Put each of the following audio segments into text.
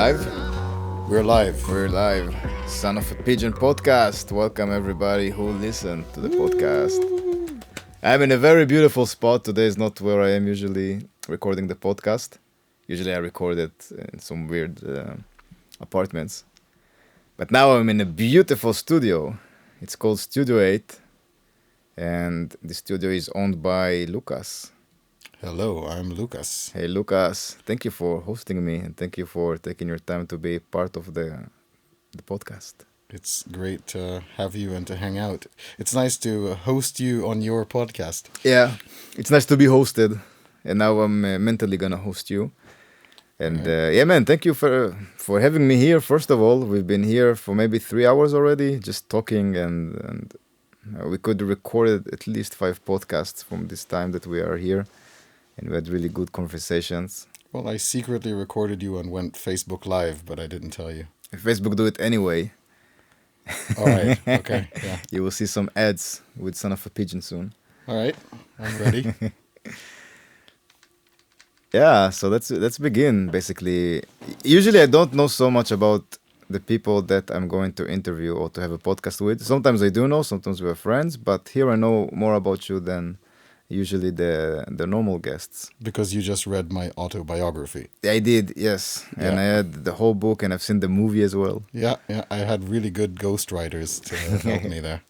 live? We're live. We're live. Son of a Pigeon podcast. Welcome everybody who listened to the podcast. I'm in a very beautiful spot. Today is not where I am usually recording the podcast. Usually I record it in some weird apartments. But now I'm in a beautiful studio. It's called Studio 8. And the studio is owned by LuKKas. Hello, I'm LuKKas. Hey LuKKas, thank you for hosting me and thank you for taking your time to be part of the podcast. It's great to have you and to hang out. It's nice to host you on your podcast. Yeah, it's nice to be hosted. And now I'm mentally gonna host you. And yeah, man, thank you for having me here. First of all, we've been here for maybe 3 hours already, just talking, and we could record at least 5 podcasts from this time that we are here. And we had really good conversations. Well, I secretly recorded you and went Facebook Live, but I didn't tell you. Facebook do it anyway. All right, okay, yeah. You will see some ads with Son of a Pigeon soon. All right, I'm ready. Yeah, so let's begin, basically. Usually I don't know so much about the people that I'm going to interview or to have a podcast with. Sometimes I do know, sometimes we're friends, but here I know more about you than usually the normal guests. Because you just read my autobiography. I did, yes. Yeah. And I had the whole book and I've seen the movie as well. Yeah, I had really good ghostwriters to help me there.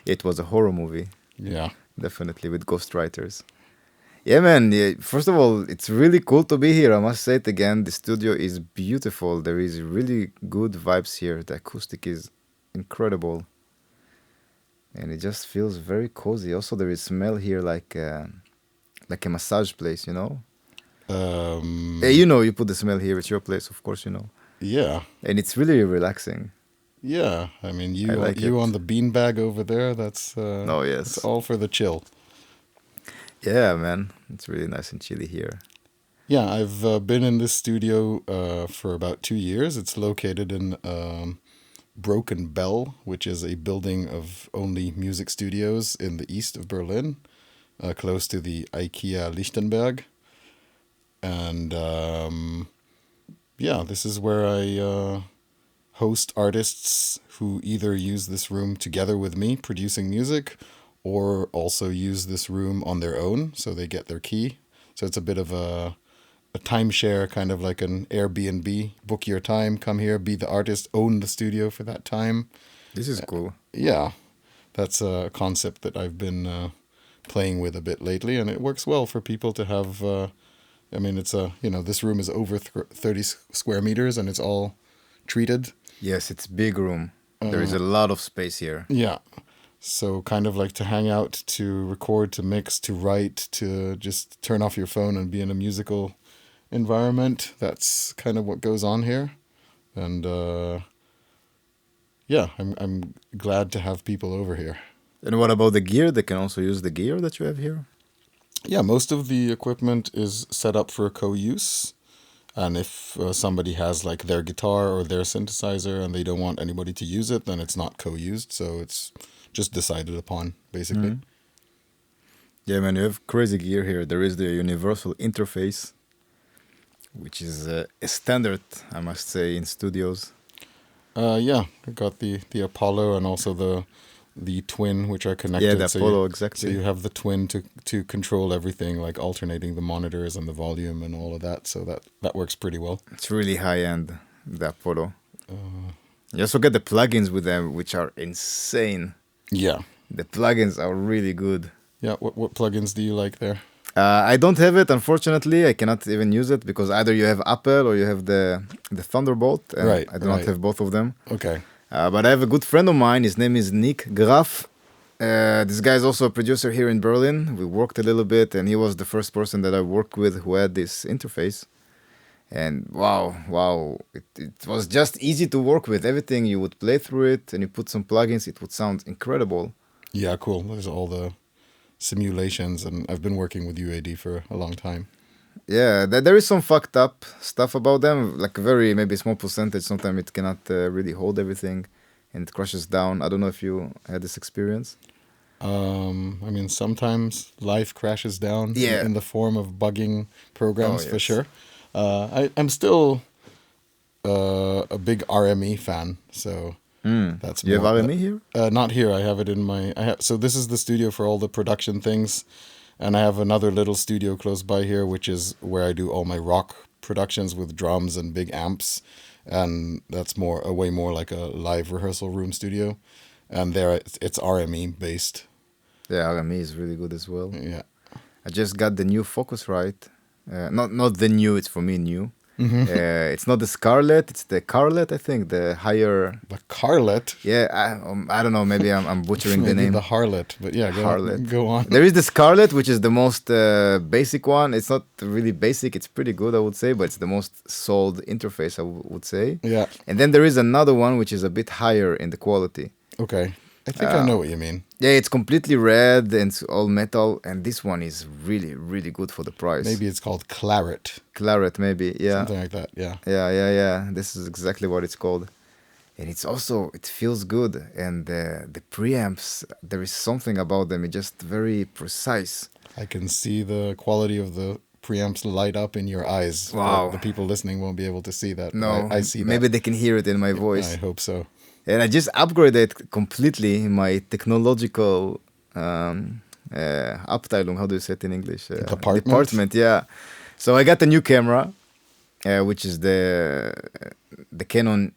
It was a horror movie. Yeah. Definitely, with ghostwriters. Yeah, man. Yeah, first of all, it's really cool to be here. I must say it again. The studio is beautiful. There is really good vibes here. The acoustic is incredible. And it just feels very cozy. Also, there is smell here like a massage place, you know? Yeah, you know, you put the smell here. It's your place, of course, you know. Yeah. And it's really relaxing. Yeah, I mean, I like you it. on the beanbag over there, that's Oh, yes. it's all for the chill. Yeah, man. It's really nice and chilly here. Yeah, I've been in this studio for about 2 years. It's located in Broken Bell, which is a building of only music studios in the east of Berlin, close to the IKEA Lichtenberg. And yeah, this is where I host artists who either use this room together with me producing music or also use this room on their own, so they get their key. So it's a bit of a timeshare, kind of like an Airbnb. Book your time, come here, be the artist, own the studio for that time. This is cool. Yeah, that's a concept that I've been playing with a bit lately, and it works well for people to have. I mean, it's this room is over 30 square meters, and it's all treated. Yes, it's big room. There is a lot of space here. Yeah. So kind of like to hang out, to record, to mix, to write, to just turn off your phone and be in a musical environment. That's kind of what goes on here. And yeah, I'm glad to have people over here. And what about the gear? They can also use the gear that you have here? Yeah, most of the equipment is set up for co-use. And if somebody has like their guitar or their synthesizer and they don't want anybody to use it, then it's not co-used. So it's just decided upon, basically. Mm-hmm. Yeah, man, you have crazy gear here. There is the universal interface, which is a standard, I must say, in studios. Yeah, I got the Apollo and also the twin, which are connected. Yeah, the Apollo, exactly. So you have the twin to control everything, like alternating the monitors and the volume and all of that. So that works pretty well. It's really high-end, the Apollo. You also get the plugins with them, which are insane. Yeah. The plugins are really good. Yeah, what plugins do you like there? I don't have it, unfortunately. I cannot even use it because either you have Apple or you have the Thunderbolt. And Right, I do not have both of them. Okay. But I have a good friend of mine. His name is Nick Graf. This guy is also a producer here in Berlin. We worked a little bit, and he was the first person that I worked with who had this interface. And wow, it was just easy to work with. Everything, you would play through it, and you put some plugins, it would sound incredible. Yeah, cool. There's all the simulations, and I've been working with UAD for a long time. Yeah, there is some fucked up stuff about them, like a very maybe small percentage. Sometimes it cannot really hold everything, and it crashes down. I don't know if you had this experience. I mean, sometimes life crashes down Yeah. in the form of bugging programs, Oh, for yes. sure. I'm still a big RME fan, so that's You have more. RME here? Not here. I have it in my. So this is the studio for all the production things, and I have another little studio close by here, which is where I do all my rock productions with drums and big amps, and that's way more like a live rehearsal room studio, and there it's RME based. Yeah, RME is really good as well. Yeah. I just got the new Focusrite. Not the new. It's for me new. It's not the Scarlett. It's the Carlet. I think the higher. The Carlet. Yeah, I don't know. Maybe I'm butchering the Maybe name. the Harlot, but yeah, go on. There is the Scarlett, which is the most basic one. It's not really basic. It's pretty good, I would say, but it's the most sold interface, I would say. Yeah. And then there is another one which is a bit higher in the quality. Okay. I think I know what you mean. Yeah, it's completely red and it's all metal, and this one is really, really good for the price. Maybe it's called Claret. Claret, maybe, yeah. Something like that, yeah. Yeah. This is exactly what it's called. And it's also, it feels good. And the preamps, there is something about them. It's just very precise. I can see the quality of the preamps light up in your eyes. Wow. The people listening won't be able to see that. No, I see that. maybe they can hear it in my voice. I hope so. And I just upgraded completely my technological Abteilung. How do you say it in English? Department, yeah. So I got a new camera, which is the Canon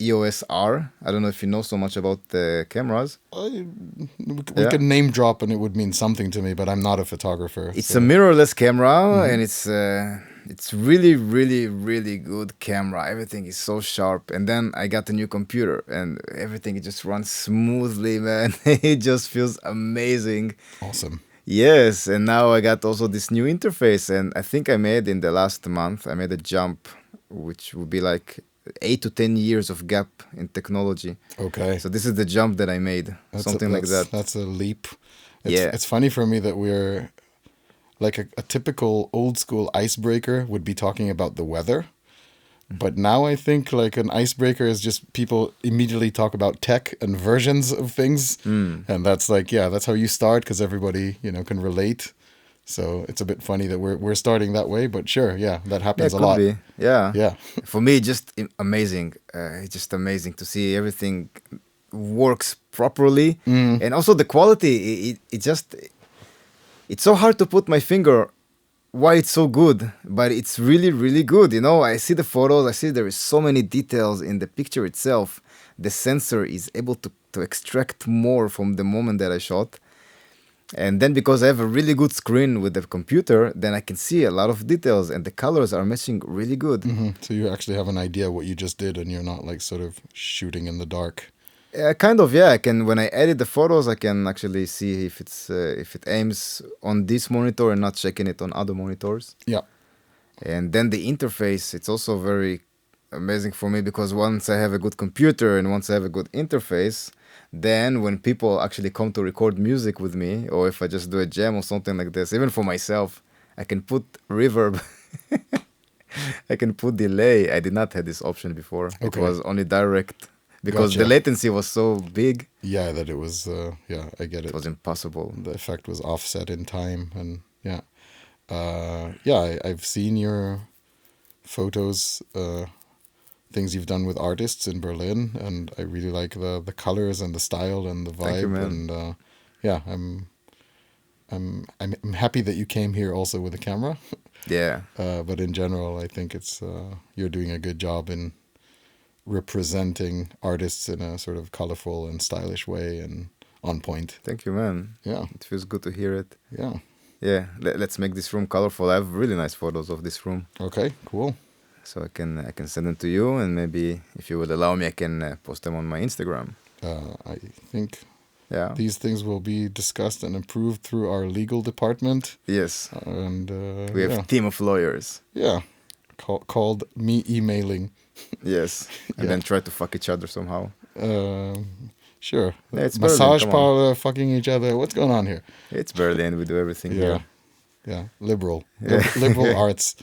EOS R. I don't know if you know so much about the cameras. We could name drop and it would mean something to me, but I'm not a photographer. It's a mirrorless camera, and it's really, really, really good camera. Everything is so sharp. And then I got a new computer, and everything just runs smoothly, man. It just feels amazing. Awesome. Yes, and now I got also this new interface, and I think I made in the last month, I made a jump, which would be like 8 to 10 years of gap in technology. Okay. So this is the jump that I made, something like that. That's a leap. Yeah. It's funny for me that we're like a typical old school icebreaker would be talking about the weather. But now I think like an icebreaker is just people immediately talk about tech and versions of things. And that's like, yeah, that's how you start because everybody, can relate. So it's a bit funny that we're starting that way, but sure, yeah, that happens a lot. Be. Yeah. Yeah. For me, just amazing. It's just amazing to see everything works properly. And also the quality, it's so hard to put my finger why it's so good, but it's really, really good. I see the photos, I see there is so many details in the picture itself. The sensor is able to extract more from the moment that I shot. And then because I have a really good screen with the computer, then I can see a lot of details and the colors are matching really good. So you actually have an idea what you just did and you're not like sort of shooting in the dark. Kind of, yeah. I can, when I edit the photos, I can actually see if it aims on this monitor and not checking it on other monitors. Yeah. And then the interface, it's also very amazing for me because once I have a good computer and once I have a good interface, then when people actually come to record music with me, or if I just do a jam or something like this, even for myself, I can put reverb. I can put delay. I did not have this option before. Okay. It was only direct because the latency was so big. Yeah, that it was, I get it. It was impossible. The effect was offset in time and yeah. I've seen your photos, things you've done with artists in Berlin, and I really like the colors and the style and the vibe. Thank you, man. And I'm happy that you came here also with a camera. Yeah. But in general, I think it's you're doing a good job in representing artists in a sort of colorful and stylish way and on point. Thank you, man. Yeah. It feels good to hear it. Yeah. Yeah. Let's make this room colorful. I have really nice photos of this room. Okay, cool. So I can send them to you, and maybe if you would allow me, I can post them on my Instagram. I think these things will be discussed and approved through our legal department. Yes. And we have a team of lawyers. Yeah. Called me emailing. Yes. And then try to fuck each other somehow. Sure. Yeah, it's massage Berlin, parlor, fucking each other. What's going on here? It's Berlin. We do everything here. Yeah. Liberal. Liberal arts.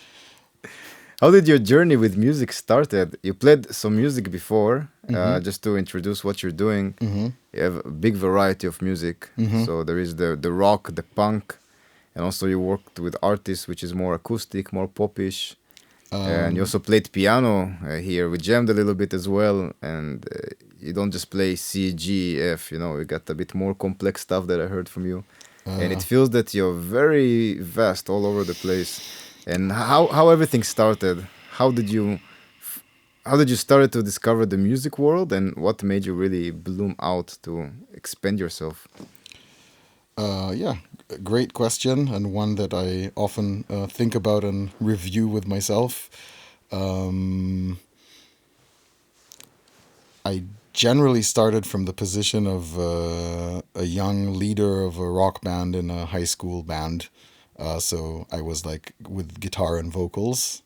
How did your journey with music started? You played some music before, just to introduce what you're doing. You have a big variety of music. So there is the rock, the punk, and also you worked with artists, which is more acoustic, more popish. And you also played piano here. We jammed a little bit as well. And you don't just play C, G, F, you got a bit more complex stuff that I heard from you. And it feels that you're very vast all over the place. And how everything started? How did you start to discover the music world, and what made you really bloom out to expand yourself? Yeah, great question, and one that I often think about and review with myself. Um, I generally started from the position of a young leader of a rock band in a high school band. So I was like with guitar and vocals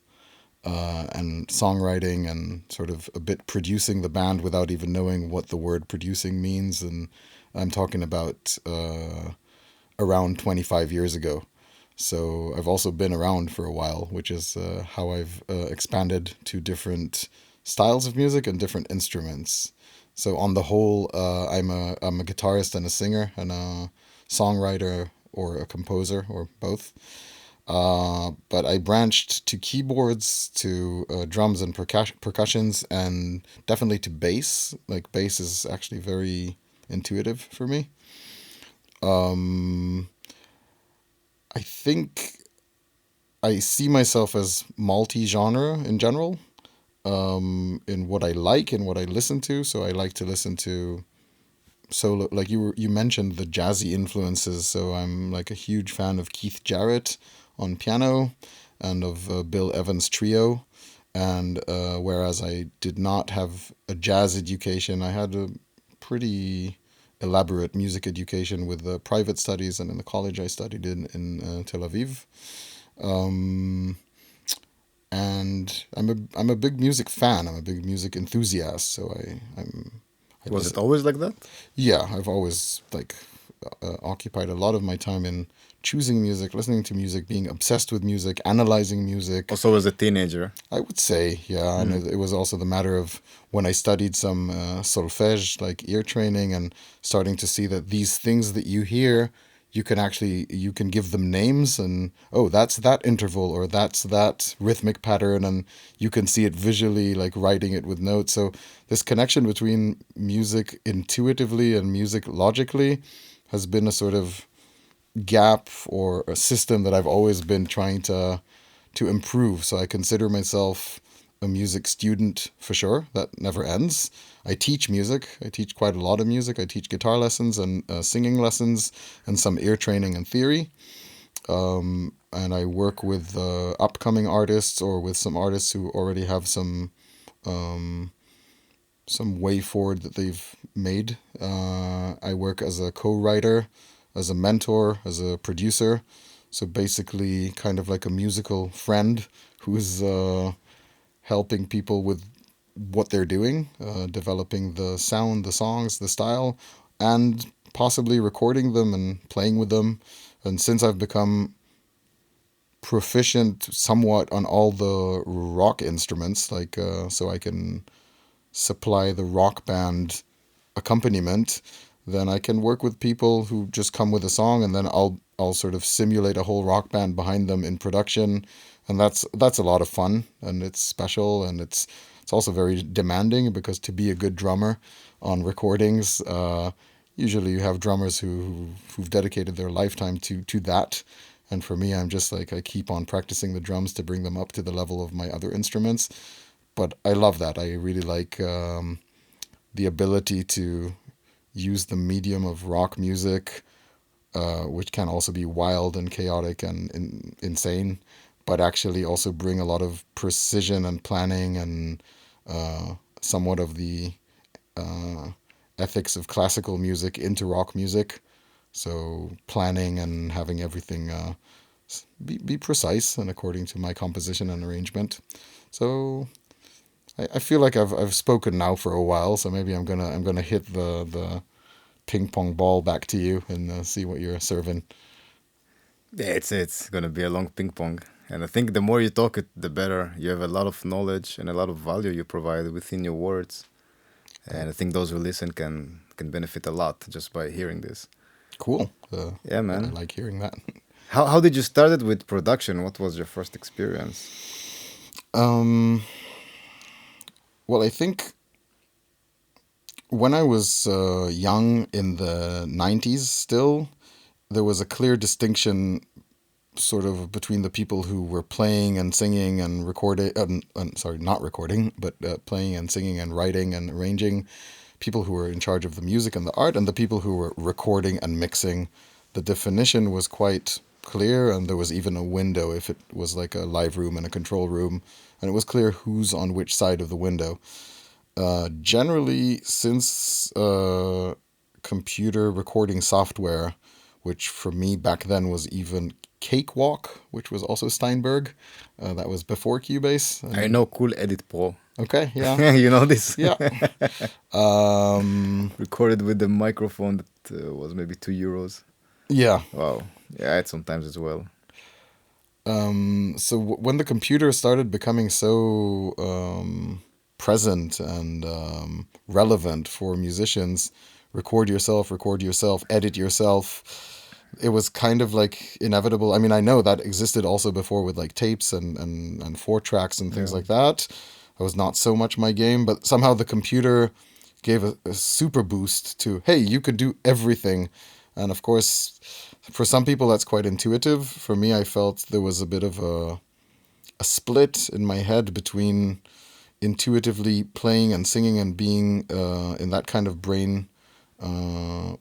and songwriting and sort of a bit producing the band without even knowing what the word producing means. And I'm talking about around 25 years ago. So I've also been around for a while, which is how I've expanded to different styles of music and different instruments. So on the whole, I'm a guitarist and a singer and a songwriter or a composer or both. But I branched to keyboards, to drums and percussions, and definitely to bass. Like bass is actually very intuitive for me. I think I see myself as multi-genre in general, in what I like and what I listen to. So I like to listen to solo, like you mentioned the jazzy influences. So I'm like a huge fan of Keith Jarrett on piano and of Bill Evans Trio. And whereas I did not have a jazz education, I had a pretty elaborate music education with private studies and in the college I studied in Tel Aviv. Um, and I'm a big music fan. I'm a big music enthusiast. So I Was listen. it always like that? Yeah, I've always like occupied a lot of my time in choosing music, listening to music, being obsessed with music, analyzing music. Also as a teenager? I would say, yeah, and it was also the matter of when I studied some solfège, like ear training, and starting to see that these things that you hear, you can give them names, and oh, that's that interval or that's that rhythmic pattern, and you can see it visually, like writing it with notes. So this connection between music intuitively and music logically has been a sort of gap or a system that I've always been trying to improve. So I consider myself a music student for sure. That never ends. I teach music. I teach quite a lot of music. I teach guitar lessons and singing lessons and some ear training and theory. And I work with upcoming artists or with some artists who already have some way forward that they've made. I work as a co-writer, as a mentor, as a producer. So basically, kind of like a musical friend who's helping people with what they're doing, developing the sound, the songs, the style, and possibly recording them and playing with them. And since I've become proficient somewhat on all the rock instruments, like so I can supply the rock band accompaniment, then I can work with people who just come with a song, and then I'll sort of simulate a whole rock band behind them in production, and that's a lot of fun, and it's special, and it's also very demanding because to be a good drummer on recordings, usually you have drummers who've dedicated their lifetime to that. And for me, I'm just like I keep on practicing the drums to bring them up to the level of my other instruments. But I love that. I really like the ability to use the medium of rock music, which can also be wild and chaotic and insane, but actually also bring a lot of precision and planning and somewhat of the uh, ethics of classical music into rock music. So planning and having everything be precise and according to my composition and arrangement. So I feel like I've spoken now for a while, so maybe I'm gonna hit the ping pong ball back to you and see what you're serving. Yeah, it's gonna be a long ping pong. And I think the more you talk it, the better. You have a lot of knowledge and a lot of value you provide within your words. And I think those who listen can benefit a lot just by hearing this. Cool. Yeah, I man. like hearing that. How did you start it with production? What was your first experience? Um, well, I think when I was young in the 90s still, there was a clear distinction sort of between the people who were playing and singing and recording, sorry, not recording, but playing and singing and writing and arranging, people who were in charge of the music and the art, and the people who were recording and mixing. The definition was quite clear, and there was even a window if it was like a live room and a control room, and it was clear who's on which side of the window. Generally, since computer recording software, which for me back then was even Cakewalk, which was also Steinberg, that was before Cubase. I know Cool Edit Pro. Okay, yeah. You know this? Yeah. Recorded with the microphone that was maybe €2. Yeah. Wow. Yeah, I had sometimes as well. So when the computer started becoming so present and relevant for musicians, record yourself, edit yourself, it was kind of like inevitable. I mean, I know that existed also before with like tapes and 4-tracks and things like that. That was not so much my game, but somehow the computer gave a super boost to, hey, you could do everything. And of course, for some people that's quite intuitive. For me, I felt there was a bit of a split in my head between intuitively playing and singing and being in that kind of brain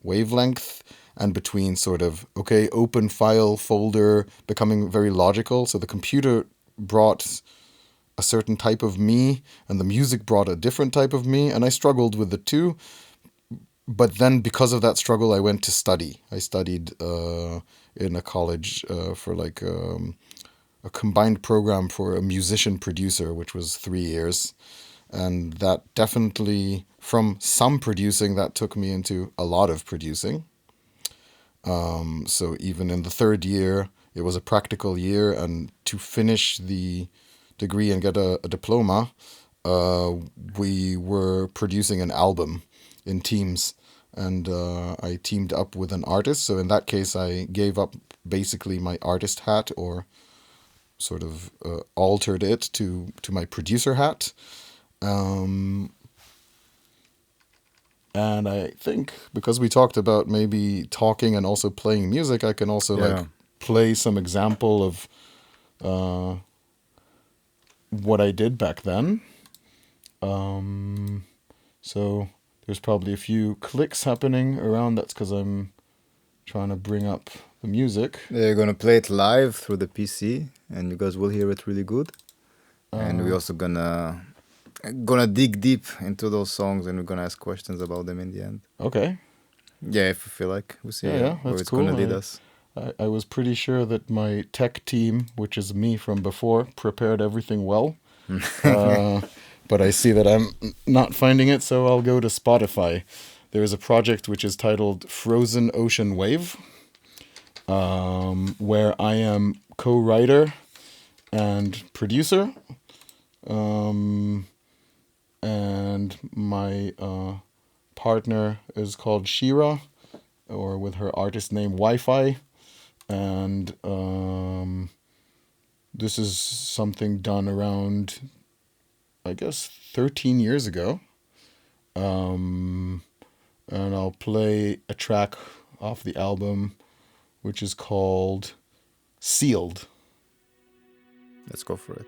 wavelength, and between sort of, okay, open file folder, becoming very logical. So the computer brought a certain type of me, and the music brought a different type of me, and I struggled with the two. But then because of that struggle, I went to study. I studied in a college for like a combined program for a musician producer, which was 3 years. And that definitely, from some producing, that took me into a lot of producing. So even in the third year, it was a practical year. And to finish the degree and get a diploma, we were producing an album in teams. And I teamed up with an artist. So in that case, I gave up basically my artist hat, or sort of altered it to my producer hat. And I think because we talked about maybe talking and also playing music, I can also like play some example of what I did back then. So there's probably a few clicks happening around. That's because I'm trying to bring up the music. They're gonna play it live through the PC, and you guys will hear it really good. And we're also gonna dig deep into those songs, and we're gonna ask questions about them in the end. Okay. Yeah, if you feel like. We'll see Yeah, where that's it's cool. gonna lead us. I was pretty sure that my tech team, which is me from before, prepared everything well. But I see that I'm not finding it, so I'll go to Spotify. There is a project which is titled Frozen Ocean Wave, where I am co-writer and producer. And my partner is called Shira, or with her artist name Wi-Fi. And this is something done around, I guess, 13 years ago. And I'll play a track off the album, which is called Sealed. Let's go for it.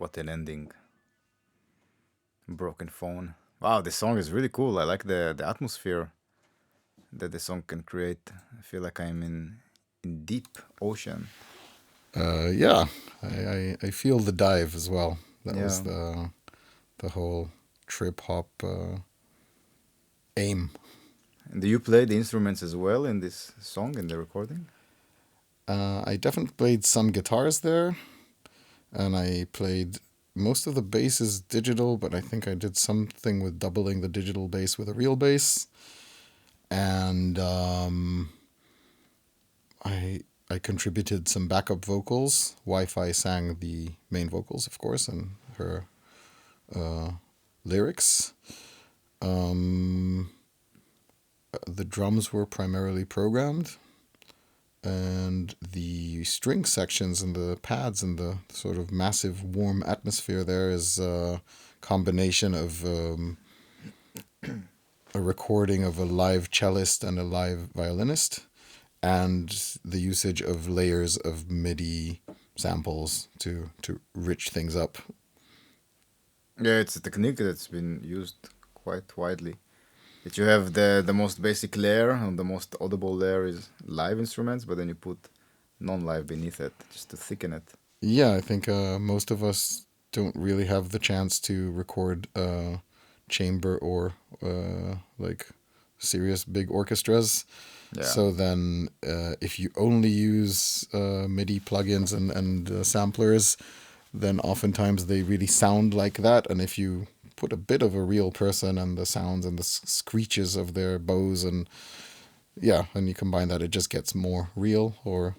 what an ending. Broken phone. Wow, this song is really cool. I like the atmosphere that the song can create. I feel like I'm in deep ocean. Yeah, I feel the dive as well. That was Yeah. the whole trip hop aim. And do you play the instruments as well in this song, in the recording? I definitely played some guitars there, and I played most of the bass is digital, but I think I did something with doubling the digital bass with a real bass, and I contributed some backup vocals. Wi-Fi sang the main vocals, of course, and her lyrics. The drums were primarily programmed, and the string sections and the pads and the sort of massive warm atmosphere there is a combination of a recording of a live cellist and a live violinist, and the usage of layers of MIDI samples to rich things up. Yeah, it's a technique that's been used quite widely. That you have the most basic layer, and the most audible layer is live instruments, but then you put non-live beneath it just to thicken it. Yeah, I think most of us don't really have the chance to record chamber or like serious big orchestras. Yeah. So then if you only use MIDI plugins and samplers, then oftentimes they really sound like that. And if you put a bit of a real person and the sounds and the screeches of their bows and you combine that, it just gets more real or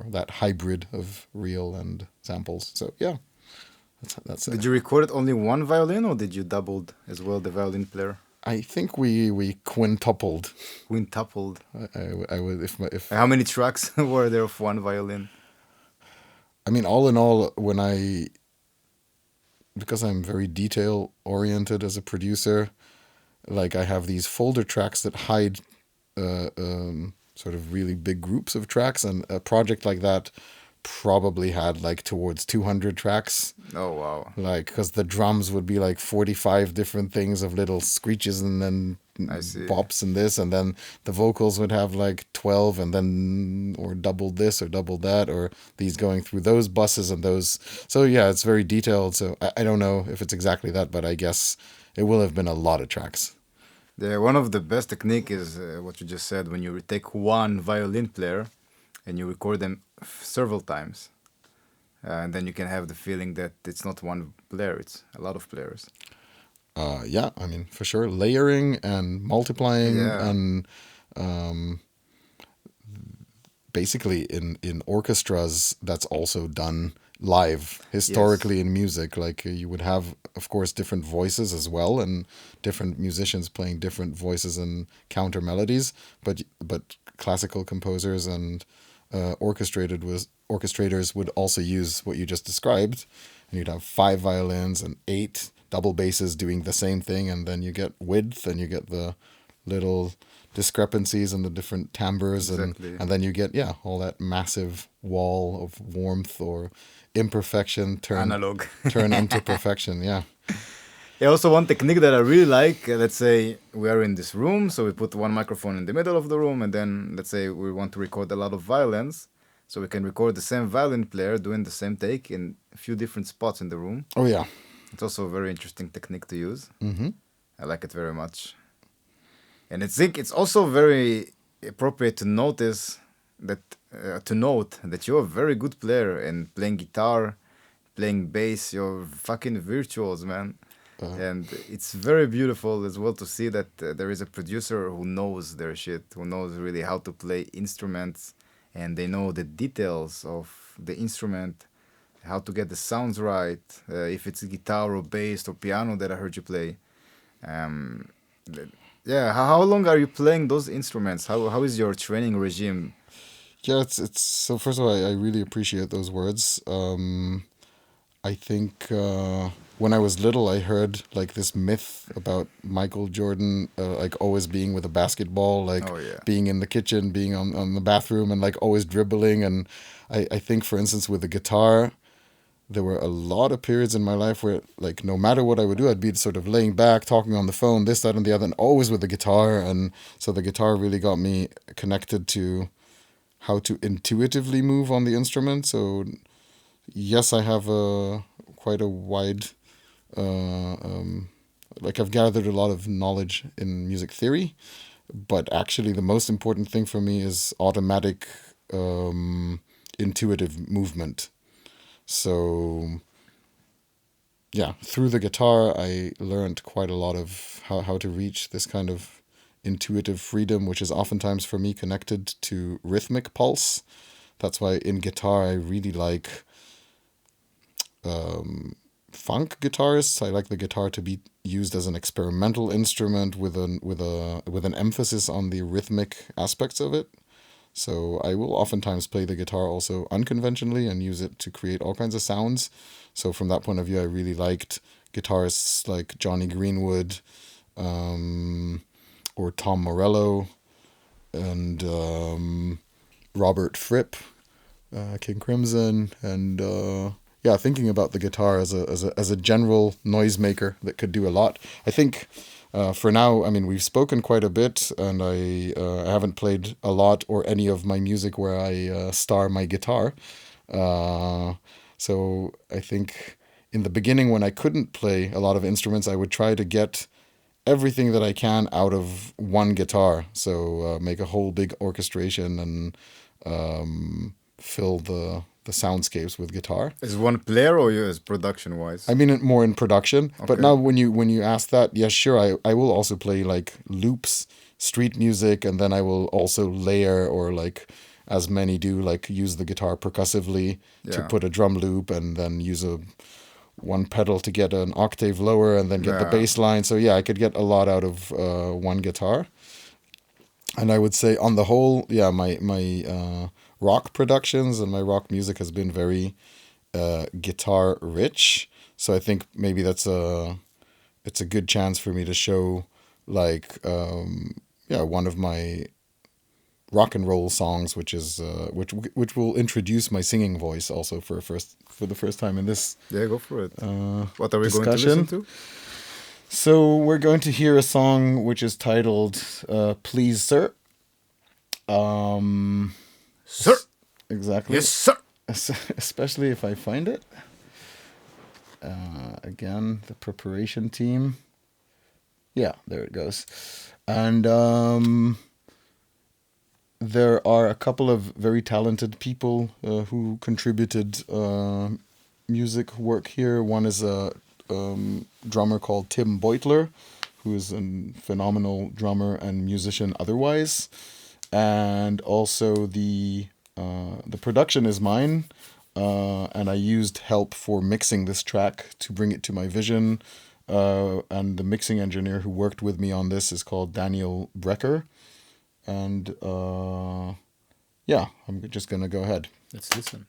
that hybrid of real and samples. So yeah, that's Did you record it only one violin, or did you doubled as well the violin player? I think we quintupled. Quintupled. I would if How many tracks were there of one violin? I mean, all in all, because I'm very detail oriented as a producer, like I have these folder tracks that hide sort of really big groups of tracks, and a project like that probably had like towards 200 tracks. Oh, wow. Like, because the drums would be like 45 different things of little screeches and then I see. bops and this, and then the vocals would have like 12 and then or double this or double that, or these going through those buses and those. So yeah, it's very detailed. So I don't know if it's exactly that, but I guess it will have been a lot of tracks. One of the best technique is what you just said, when you take one violin player and you record them several times. And then you can have the feeling that it's not one player, it's a lot of players. Yeah, I mean, for sure. Layering and multiplying Yeah. and basically in orchestras, that's also done live historically in music. Like you would have, of course, different voices as well, and different musicians playing different voices and counter melodies. But classical composers and orchestrators would also use what you just described, and you'd have 5 violins and 8 double basses doing the same thing, and then you get width and you get the little discrepancies and the different timbres. Exactly. And then you get all that massive wall of warmth or imperfection turn into perfection. Yeah. Also, one technique that I really like, let's say we are in this room, so we put one microphone in the middle of the room, and then let's say we want to record a lot of violins, so we can record the same violin player doing the same take in a few different spots in the room. Oh yeah. It's also a very interesting technique to use. Mm-hmm. I like it very much. And I think it's also very appropriate to note that you're a very good player, and playing guitar, playing bass, you're fucking virtuos, man. And it's very beautiful as well to see that there is a producer who knows their shit, who knows really how to play instruments, and they know the details of the instrument, how to get the sounds right, if it's guitar or bass or piano that I heard you play. How long are you playing those instruments? How is your training regime? Yeah, it's so first of all, I really appreciate those words. I think when I was little, I heard like this myth about Michael Jordan, like always being with a basketball, like being in the kitchen, being on the bathroom, and like always dribbling. And I think, for instance, with the guitar, there were a lot of periods in my life where, like, no matter what I would do, I'd be sort of laying back, talking on the phone, this, that, and the other, and always with the guitar. And so the guitar really got me connected to how to intuitively move on the instrument. So yes, I have quite a wide, like, I've gathered a lot of knowledge in music theory, but actually the most important thing for me is automatic, intuitive movement. So yeah, through the guitar, I learned quite a lot of how to reach this kind of intuitive freedom, which is oftentimes for me connected to rhythmic pulse. That's why in guitar I really like funk guitarists. I like the guitar to be used as an experimental instrument with an emphasis on the rhythmic aspects of it. So I will oftentimes play the guitar also unconventionally and use it to create all kinds of sounds. So from that point of view, I really liked guitarists like Johnny Greenwood, or Tom Morello, and Robert Fripp, King Crimson, and yeah, thinking about the guitar as a general noisemaker that could do a lot. I think for now, I mean, we've spoken quite a bit, and I haven't played a lot or any of my music where I star my guitar. So I think in the beginning, when I couldn't play a lot of instruments, I would try to get everything that I can out of one guitar. So make a whole big orchestration and fill the soundscapes with guitar. Is one player or you as production wise? I mean, more in production. Okay. But now when you ask that, yes, sure, I will also play like loops, street music, and then I will also layer, or like as many do, like use the guitar percussively to put a drum loop, and then use one pedal to get an octave lower, and then get the bass line. So yeah, I could get a lot out of one guitar. And I would say on the whole, yeah, my rock productions and my rock music has been very guitar rich. So I think maybe it's a good chance for me to show, like, one of my rock and roll songs, which is which will introduce my singing voice also for the first time in this. Yeah, go for it. What are we discussion. going to listen to? So we're going to hear a song which is titled "Please, Sir." Sir. Exactly. Yes, sir. Especially if I find it. Again, the preparation team. Yeah, there it goes. And there are a couple of very talented people who contributed music work here. One is a drummer called Tim Beutler, who is a phenomenal drummer and musician otherwise. And also the production is mine, and I used help for mixing this track to bring it to my vision. And the mixing engineer who worked with me on this is called Daniel Brecker. And yeah, I'm just gonna go ahead. Let's listen.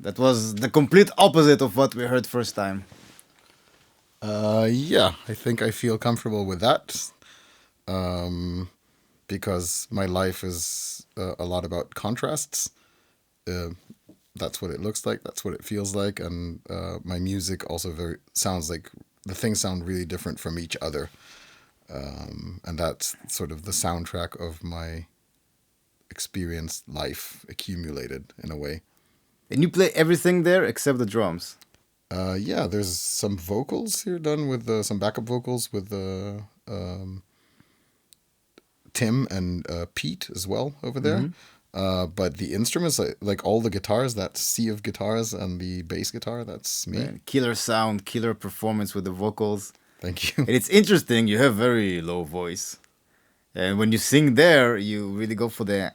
That was the complete opposite of what we heard first time. Yeah, I think I feel comfortable with that. Because my life is a lot about contrasts. Uh, that's what it looks like. That's what it feels like. And my music also sounds like the things sound really different from each other. And that's sort of the soundtrack of my experienced life accumulated in a way. And you play everything there except the drums. Yeah, there's some vocals here done with some backup vocals with Tim and Pete as well over there. But the instruments, like all the guitars, that sea of guitars and the bass guitar, that's me. Man, killer sound, killer performance with the vocals. Thank you. And it's interesting, you have very low voice. And when you sing there, you really go for the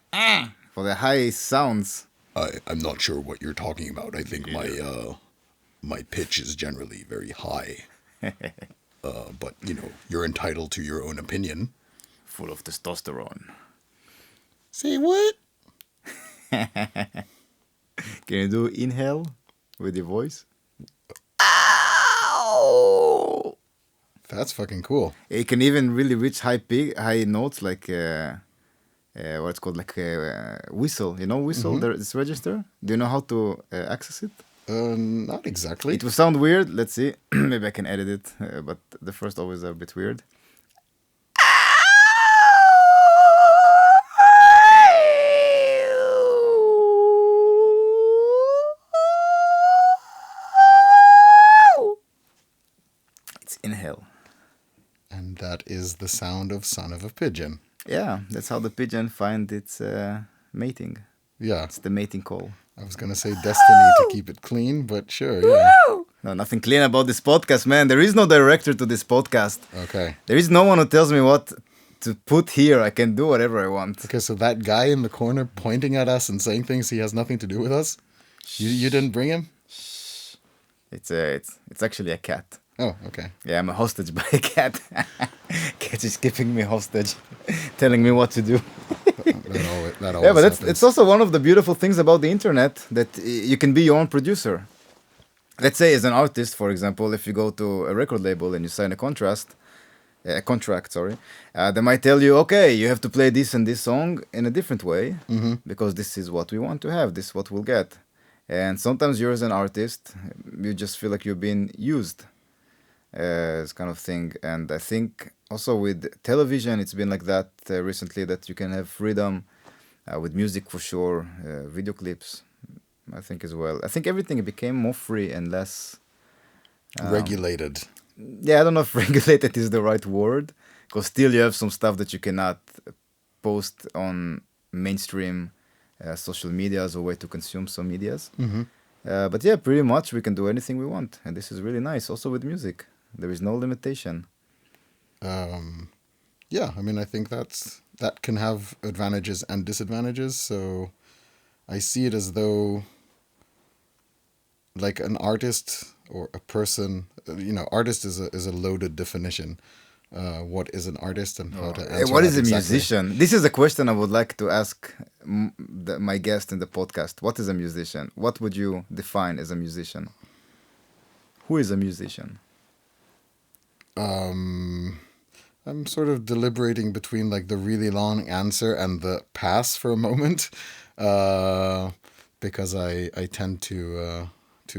high sounds. I'm not sure what you're talking about. I think my pitch is generally very high. But, you're entitled to your own opinion. Full of testosterone. Say what? Can you do inhale with your voice? Ow! That's fucking cool. It can even really reach high notes like what's called like whistle. You know whistle? There is register. Do you know how to access it? Not exactly. It will sound weird. Let's see. Maybe I can edit it. But the first always are a bit weird. It's inhale. And that is the sound of son of a pigeon. Yeah, that's how the pigeon find its mating. Yeah. It's the mating call. I was going to say destiny to keep it clean, but sure, yeah. No, nothing clean about this podcast, man. There is no director to this podcast. Okay. There is no one who tells me what to put here. I can do whatever I want. Okay, so that guy in the corner pointing at us and saying things he has nothing to do with us? You didn't bring him? It's actually a cat. Oh, okay. Yeah, I'm a hostage by a cat. Cat is keeping me hostage, telling me what to do. That always Yeah, but happens. it's also one of the beautiful things about the internet, that you can be your own producer. Let's say as an artist, for example, if you go to a record label and you sign a contract, they might tell you, okay, you have to play this and this song in a different way because this is what we want to have, this is what we'll get. And sometimes you're as an artist, you just feel like you're being used as kind of thing. And I think also with television, it's been like that recently, that you can have freedom with music for sure, video clips, I think as well. I think everything became more free and less regulated. Yeah, I don't know if regulated is the right word, because still you have some stuff that you cannot post on mainstream social media as a way to consume some medias. But yeah, pretty much we can do anything we want, and this is really nice. Also with music, there is no limitation. Yeah, I mean, I think that can have advantages and disadvantages. So I see it as though, like, an artist or a person, artist is a loaded definition. What is an artist and how to answer What is that a exactly. musician? This is a question I would like to ask my guest in the podcast. What is a musician? What would you define as a musician? Who is a musician? I'm sort of deliberating between like the really long answer and the pass for a moment, because I tend to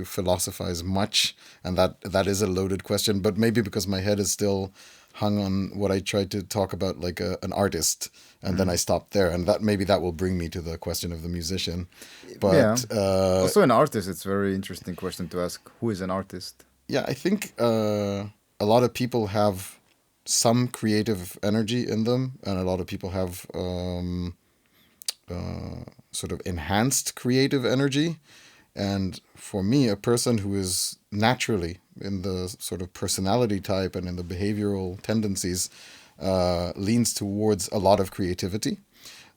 philosophize much, and that is a loaded question. But maybe because my head is still hung on what I tried to talk about, like an artist, and then I stopped there, and that will bring me to the question of the musician. But also an artist, it's a very interesting question to ask. Who is an artist? Yeah, I think a lot of people have some creative energy in them, and a lot of people have sort of enhanced creative energy. And for me, a person who is naturally in the sort of personality type and in the behavioral tendencies leans towards a lot of creativity,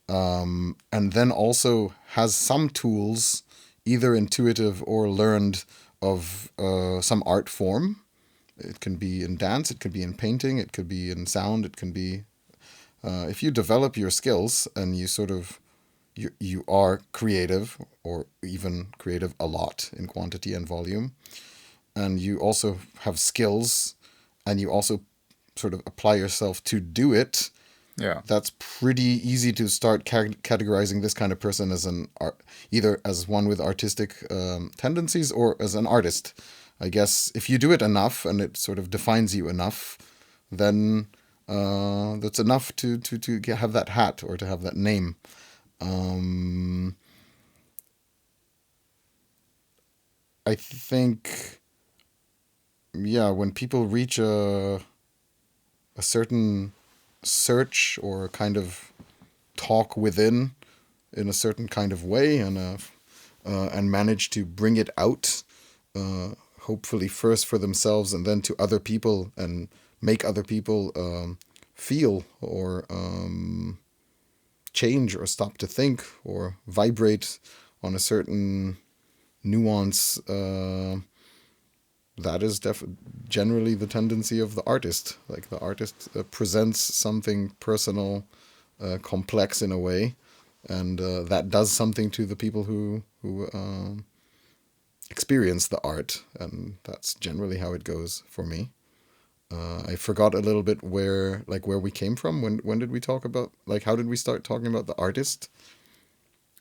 and then also has some tools, either intuitive or learned, of some art form. It can be in dance, it could be in painting, it could be in sound, it can be... if you develop your skills and you sort of you are creative, or even creative a lot in quantity and volume, and you also have skills, and you also sort of apply yourself to do it, Yeah. that's pretty easy to start categorizing this kind of person as either as one with artistic tendencies or as an artist. I guess if you do it enough and it sort of defines you enough, then that's enough to have that hat or to have that name. I think, yeah, when people reach a certain search or kind of talk within in a certain kind of way, and manage to bring it out, hopefully first for themselves and then to other people, and make other people feel or change or stop to think or vibrate on a certain nuance. That is generally the tendency of the artist. Like the artist presents something personal, complex in a way, and that does something to the people who experience the art, and that's generally how it goes for me. I forgot a little bit where we came from. When did we talk about, like, how did we start talking about the artist?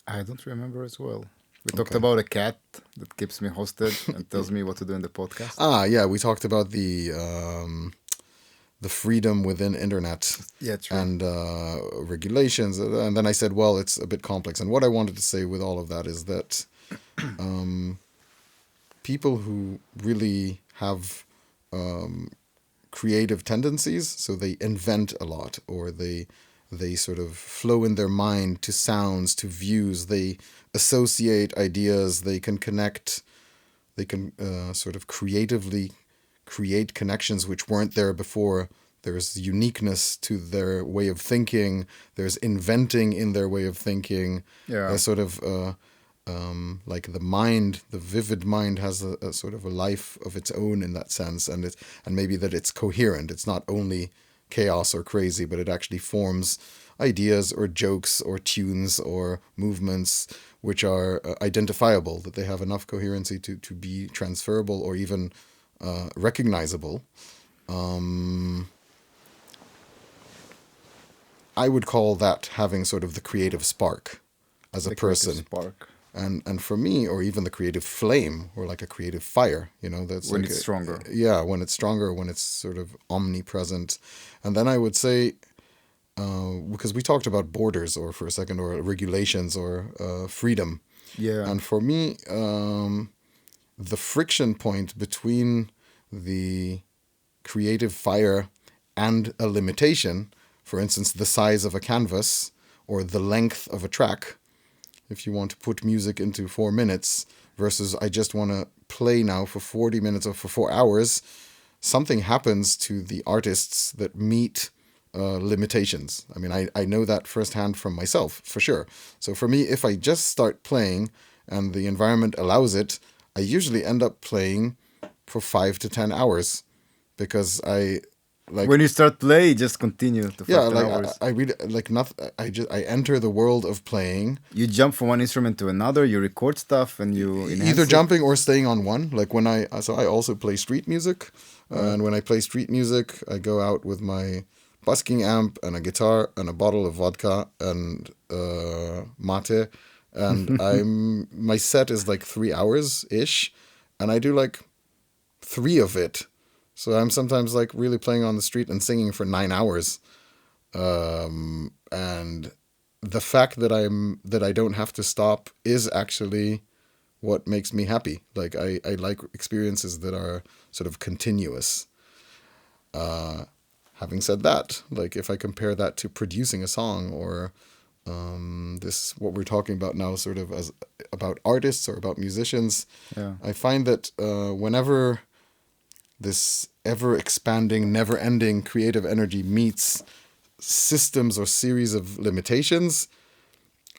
I don't remember as well. We talked Okay. about a cat that keeps me hostage and tells me what to do in the podcast. Yeah, we talked about the freedom within internet. Yeah, true. And regulations, and then I said, well, it's a bit complex. And what I wanted to say with all of that is that people who really have creative tendencies, so they invent a lot, or they sort of flow in their mind to sounds, to views, they associate ideas, they can connect, they can sort of creatively create connections which weren't there before. There's uniqueness to their way of thinking. There's inventing in their way of thinking. Yeah. A sort of like the mind, the vivid mind has a sort of a life of its own in that sense, and maybe that it's coherent. It's not only chaos or crazy, but it actually forms ideas or jokes or tunes or movements which are identifiable, that they have enough coherency to be transferable or even recognizable. I would call that having sort of the creative spark as a person. Spark. And for me, or even the creative flame, or like a creative fire, that's When like it's stronger. Yeah, when it's stronger, when it's sort of omnipresent. And then I would say, because we talked about borders, or for a second, or regulations, or freedom. Yeah. And for me, the friction point between the creative fire and a limitation, for instance, the size of a canvas or the length of a track, if you want to put music into 4 minutes versus I just want to play now for 40 minutes or for 4 hours, something happens to the artists that meet limitations. I mean, I know that firsthand from myself, for sure. So for me, if I just start playing and the environment allows it, I usually end up playing for 5 to 10 hours, because when you start play, just continue to 5 hours. I really like nothing. I enter the world of playing. You jump from one instrument to another. You record stuff, and you enhance either it. Jumping or staying on one. Like when I also play street music, and when I play street music, I go out with my busking amp and a guitar and a bottle of vodka and mate, and my set is like 3 hours ish, and I do like 3 of it. So I'm sometimes like really playing on the street and singing for 9 hours. And the fact that I don't have to stop is actually what makes me happy. Like I like experiences that are sort of continuous. Having said that, like if I compare that to producing a song, or what we're talking about now, sort of as about artists or about musicians, Yeah. I find that whenever this ever-expanding, never-ending creative energy meets systems or series of limitations,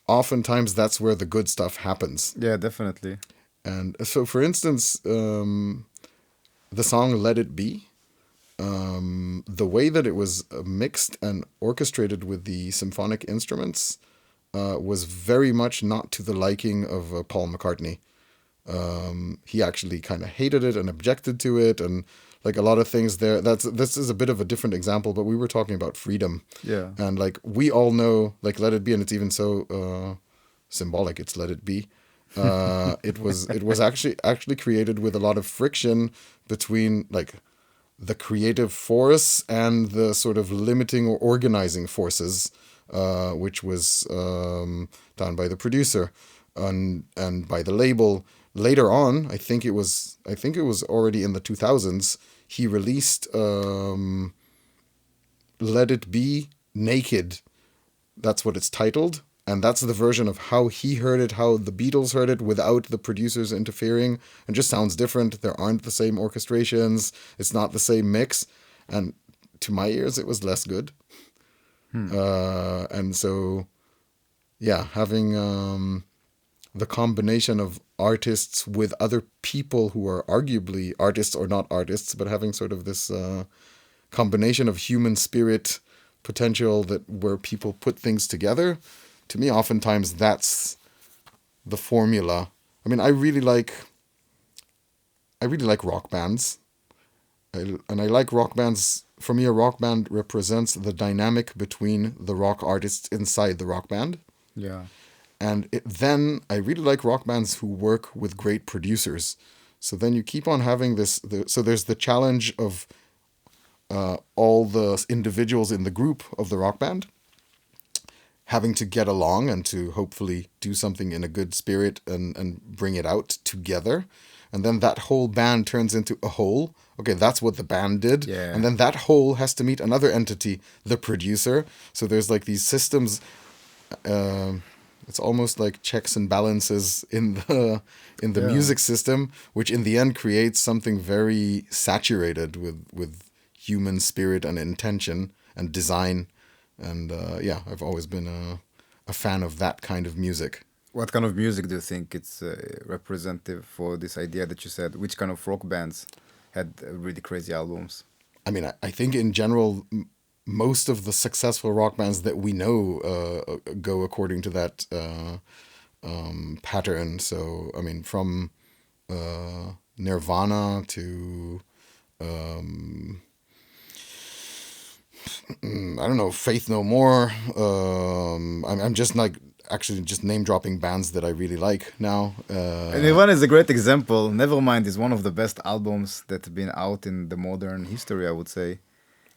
oftentimes that's where the good stuff happens. Yeah, definitely. And so, for instance, the song Let It Be, the way that it was mixed and orchestrated with the symphonic instruments, was very much not to the liking of Paul McCartney. He actually kind of hated it and objected to it, and like a lot of things there. This is a bit of a different example, but we were talking about freedom. Yeah. And like we all know, like Let It Be, and it's even so symbolic. It's Let It Be. It was actually created with a lot of friction between like the creative force and the sort of limiting or organizing forces, which was done by the producer and by the label. Later on, I think it was already in the 2000s. He released Let It Be Naked. That's what it's titled. And that's the version of how he heard it, how the Beatles heard it without the producers interfering. And just sounds different. There aren't the same orchestrations. It's not the same mix. And to my ears, it was less good. And so, yeah, having the combination of artists with other people who are arguably artists or not artists, but having sort of this combination of human spirit potential that where people put things together, to me, oftentimes that's the formula. I mean, I really like rock bands, and I like rock bands. For me, a rock band represents the dynamic between the rock artists inside the rock band. Yeah. And then I really like rock bands who work with great producers. So then you keep on having this. So there's the challenge of all the individuals in the group of the rock band having to get along and to hopefully do something in a good spirit and bring it out together. And then that whole band turns into a whole. Okay, that's what the band did. Yeah. And then that whole has to meet another entity, the producer. So there's like these systems. It's almost like checks and balances in the music system, which in the end creates something very saturated with human spirit and intention and design. And I've always been a fan of that kind of music. What kind of music do you think it's representative for this idea that you said? Which kind of rock bands had really crazy albums? I mean, I think in general, most of the successful rock bands that we know go according to that pattern. So, I mean, from Nirvana to I don't know, Faith No More. I'm just like actually just name dropping bands that I really like now. And Nirvana is a great example. Nevermind is one of the best albums that have been out in the modern history, I would say.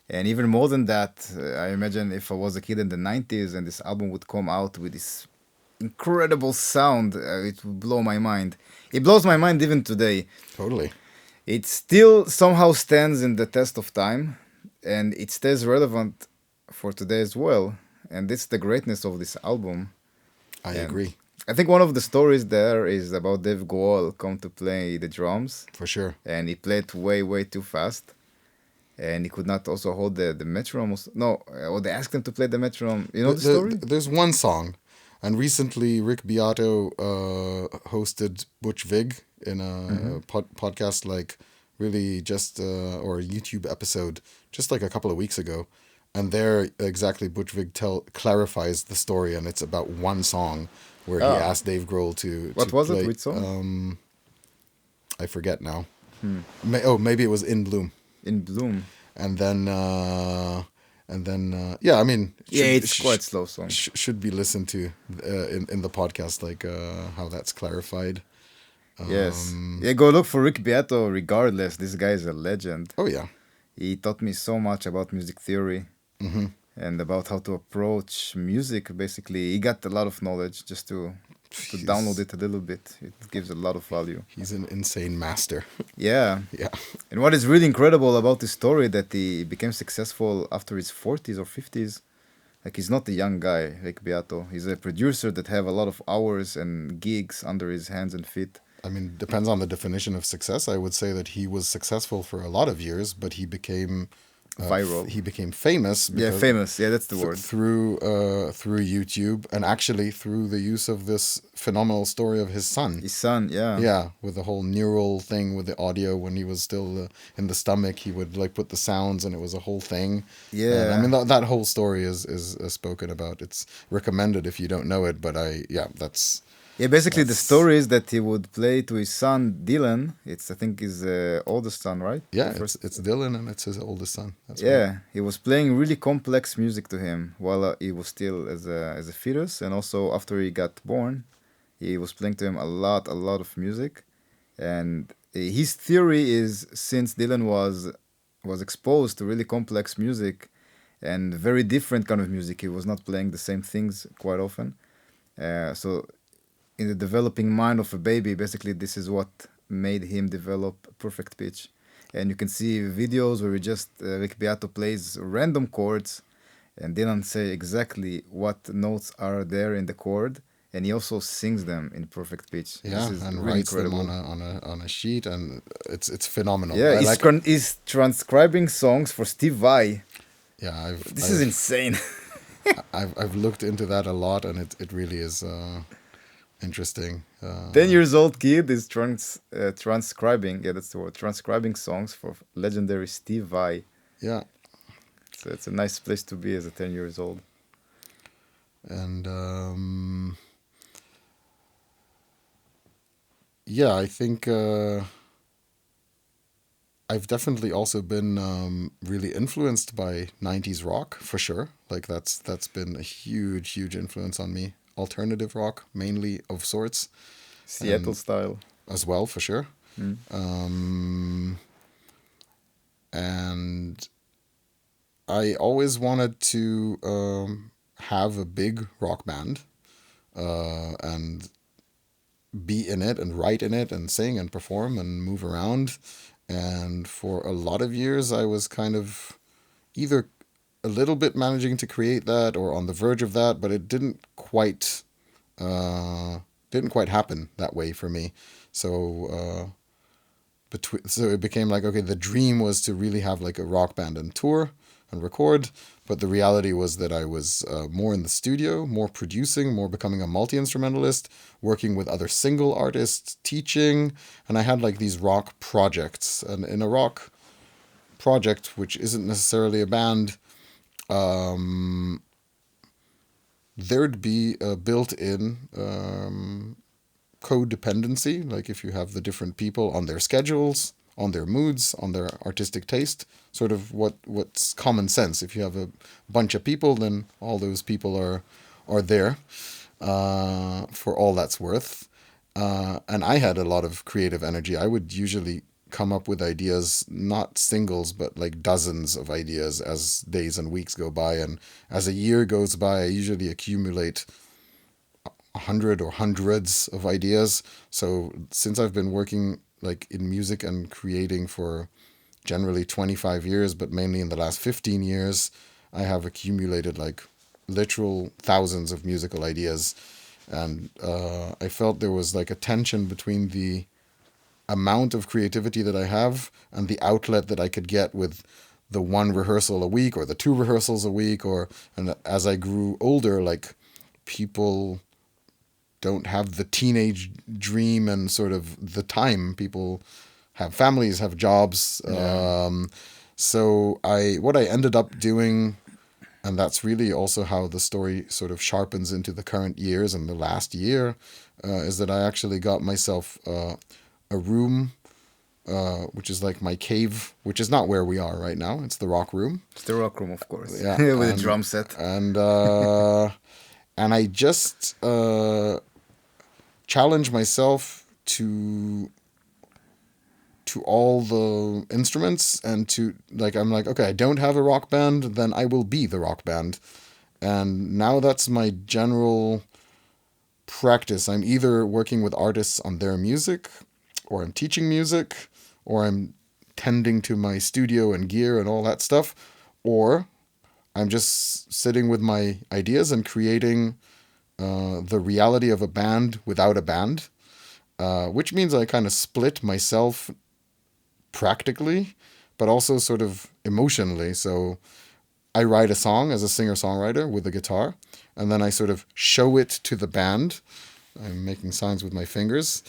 And even more than that, I imagine if I was a kid in the 90s and this album would come out with this incredible sound, it would blow my mind. It blows my mind even today. Totally. It still somehow stands in the test of time, and it stays relevant for today as well. And this is the greatness of this album. I agree. I think one of the stories there is about Dave Grohl come to play the drums. For sure. And he played way, way too fast. And he could not also hold the metronome. Or they asked him to play the metronome. You know the story? There's one song. And recently, Rick Beato hosted Butch Vig in a podcast, like really just, or a YouTube episode, just like a couple of weeks ago. And there, exactly, Butch Vig clarifies the story, and it's about one song where he asked Dave Grohl to What was play, it? Which song? I forget now. Maybe it was In Bloom. In Bloom. And then I mean, it's quite slow song. Should be listened to in the podcast, like how that's clarified. Yes. Go look for Rick Beato. Regardless, this guy is a legend. Oh yeah. He taught me so much about music theory and about how to approach music. Basically, he got a lot of knowledge just to download it a little bit. It gives a lot of value. He's an insane master. Yeah. Yeah. And what is really incredible about this story that he became successful after his 40s or 50s. Like, he's not a young guy, Rick Beato. He's a producer that have a lot of hours and gigs under his hands and feet. I mean, depends on the definition of success. I would say that he was successful for a lot of years, but he became Viral. He became famous Yeah, because famous. Yeah, that's the word. through YouTube, and actually through the use of this phenomenal story of his son. His son, yeah. Yeah, with the whole neural thing with the audio when he was still in the stomach, he would like put the sounds, and it was a whole thing. And I Yeah. mean that whole story is spoken about. It's recommended if you don't know it, but that's Yeah, basically the that's story is that he would play to his son Dylan. It's I think his oldest son, right? yeah, The first. it's Dylan, and it's his oldest son. That's right. Yeah, he was playing really complex music to him while he was still as a fetus, and also after he got born, he was playing to him a lot of music. And his theory is since Dylan was exposed to really complex music and very different kind of music, he was not playing the same things quite often. So in the developing mind of a baby, basically this is what made him develop perfect pitch. And you can see videos where he just Rick Beato plays random chords and Dylan say exactly what notes are there in the chord, and he also sings them in perfect pitch. This Yeah, is and really writes them incredible. on a sheet, and it's phenomenal. Yeah, I like. he's transcribing songs for Steve Vai. Yeah, This is insane. I've looked into that a lot, and it really is interesting. 10 years old kid is transcribing, yeah, that's the word, transcribing songs for legendary Steve Vai. Yeah, So it's a nice place to be as a 10 years old. and yeah, I think I've definitely also been really influenced by 90s rock for sure. Like that's been a huge influence on me. Alternative rock, mainly of sorts, Seattle style. as well for sure. Mm. And I always wanted to have a big rock band and be in it and write in it and sing and perform and move around. And for a lot of years, I was kind of either a little bit managing to create that or on the verge of that, but it didn't quite happen that way for me. So so it became like, okay, the dream was to really have like a rock band and tour and record, but the reality was that I was more in the studio, more producing, more becoming a multi-instrumentalist, working with other single artists, teaching, and I had like these rock projects. And in a rock project, which isn't necessarily a band, there'd be a built-in codependency, like if you have the different people on their schedules, on their moods, on their artistic taste, sort of what's common sense. If you have a bunch of people, then all those people are there for all that's worth. And I had a lot of creative energy. I would usually come up with ideas, not singles, but like dozens of ideas as days and weeks go by. And as a year goes by, I usually accumulate 100 or hundreds of ideas. So since I've been working like in music and creating for generally 25 years, but mainly in the last 15 years, I have accumulated like literal thousands of musical ideas. And I felt there was like a tension between the amount of creativity that I have and the outlet that I could get with the one rehearsal a week or the two rehearsals a week. And as I grew older, like people don't have the teenage dream and sort of the time. People have families, have jobs. Yeah. So what I ended up doing, and that's really also how the story sort of sharpens into the current years and the last year, is that I actually got myself a room, which is like my cave, which is not where we are right now. It's the rock room. It's the rock room, of course. Yeah, With a drum set. And I just challenge myself to all the instruments and to like, I'm like, okay, I don't have a rock band, then I will be the rock band. And now that's my general practice. I'm either working with artists on their music, or I'm teaching music, or I'm tending to my studio and gear and all that stuff, or I'm just sitting with my ideas and creating the reality of a band without a band, which means I kind of split myself practically, but also sort of emotionally. So I write a song as a singer-songwriter with a guitar, and then I sort of show it to the band. I'm making signs with my fingers.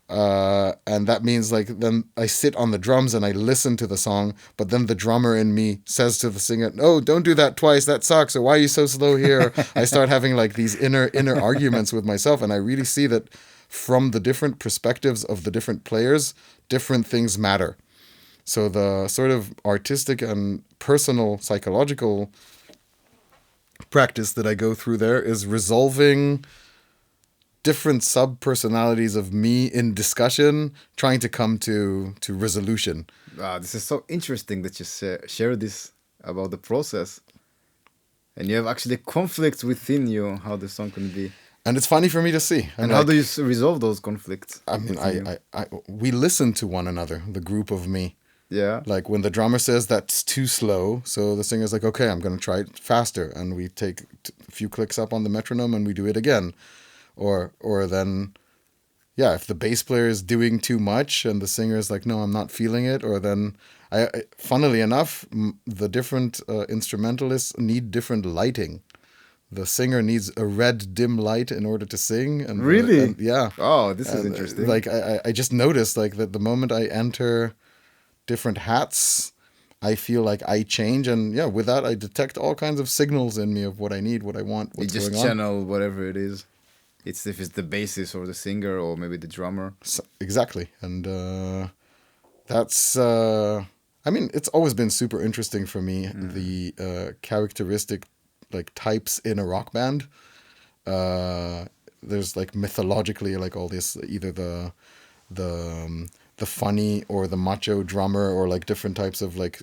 And that means like then I sit on the drums and I listen to the song, but then the drummer in me says to the singer, "No, don't do that twice. That sucks." Or "Why are you so slow here?" I start having like these inner arguments with myself, and I really see that from the different perspectives of the different players, different things matter. So the sort of artistic and personal psychological practice that I go through there is resolving different sub-personalities of me in discussion, trying to come to resolution. This is so interesting that you share this about the process. And you have actually conflicts within you, how the song can be. And it's funny for me to see. And how do you resolve those conflicts? I mean, we listen to one another, the group of me. Yeah. Like when the drummer says that's too slow, so the singer's like, okay, I'm going to try it faster. And we take a few clicks up on the metronome and we do it again. Or then, yeah, if the bass player is doing too much and the singer is like, no, I'm not feeling it. Or then, funnily enough, the different instrumentalists need different lighting. The singer needs a red dim light in order to sing. And really? Yeah. Oh, this is interesting. Like I just noticed like that the moment I enter different hats, I feel like I change, and yeah, with that I detect all kinds of signals in me of what I need, what I want, what's going on. You just channel whatever it is. It's if it's the bassist or the singer or maybe the drummer. So, exactly, and that's. I mean, it's always been super interesting for me the characteristic like types in a rock band. There's like mythologically like all this either the funny or the macho drummer or like different types of like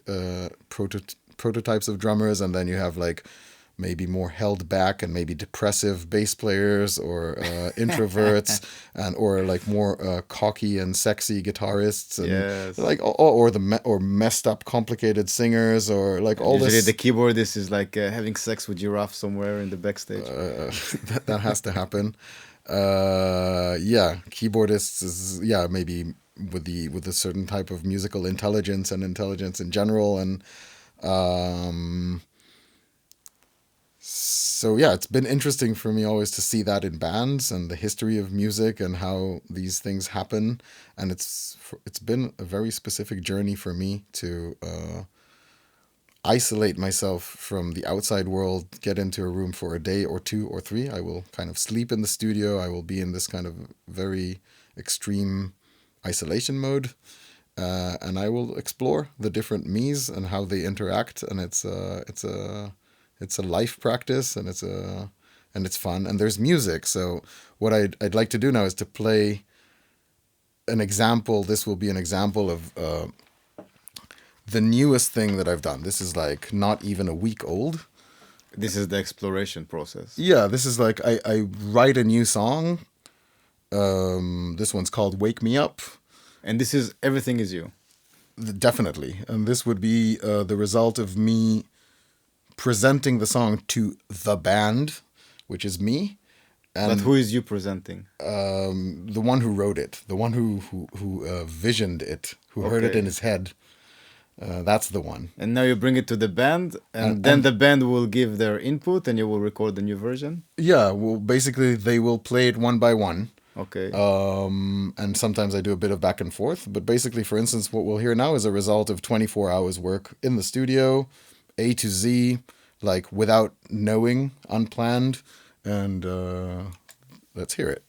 prototypes of drummers, and then you have like maybe more held back and maybe depressive bass players or introverts and or like more cocky and sexy guitarists and yes. like or messed up complicated singers or like all usually this. The keyboardist is like having sex with giraffe somewhere in the backstage. That has to happen. Yeah, keyboardists is maybe with a certain type of musical intelligence and intelligence in general, and so yeah, it's been interesting for me always to see that in bands and the history of music and how these things happen, and it's been a very specific journey for me to isolate myself from the outside world, get into a room for a day or two or three. I will kind of sleep in the studio. I will be in this kind of very extreme isolation mode, and I will explore the different me's and how they interact. And it's a life practice, and it's fun. And there's music. So what I'd like to do now is to play an example. This will be an example of the newest thing that I've done. This is like not even a week old. This is the exploration process. Yeah, this is like I write a new song. This one's called Wake Me Up. And this is Everything Is You. Definitely. And this would be the result of me presenting the song to the band, which is me. And but who is you presenting? The one who wrote it, the one who visioned it, who heard it in his head. That's the one. And now you bring it to the band, and then the band will give their input, and you will record the new version? Yeah, well, basically they will play it one by one. Okay. And sometimes I do a bit of back and forth. But basically, for instance, what we'll hear now is a result of 24 hours work in the studio, A to Z, like without knowing, unplanned. And let's hear it.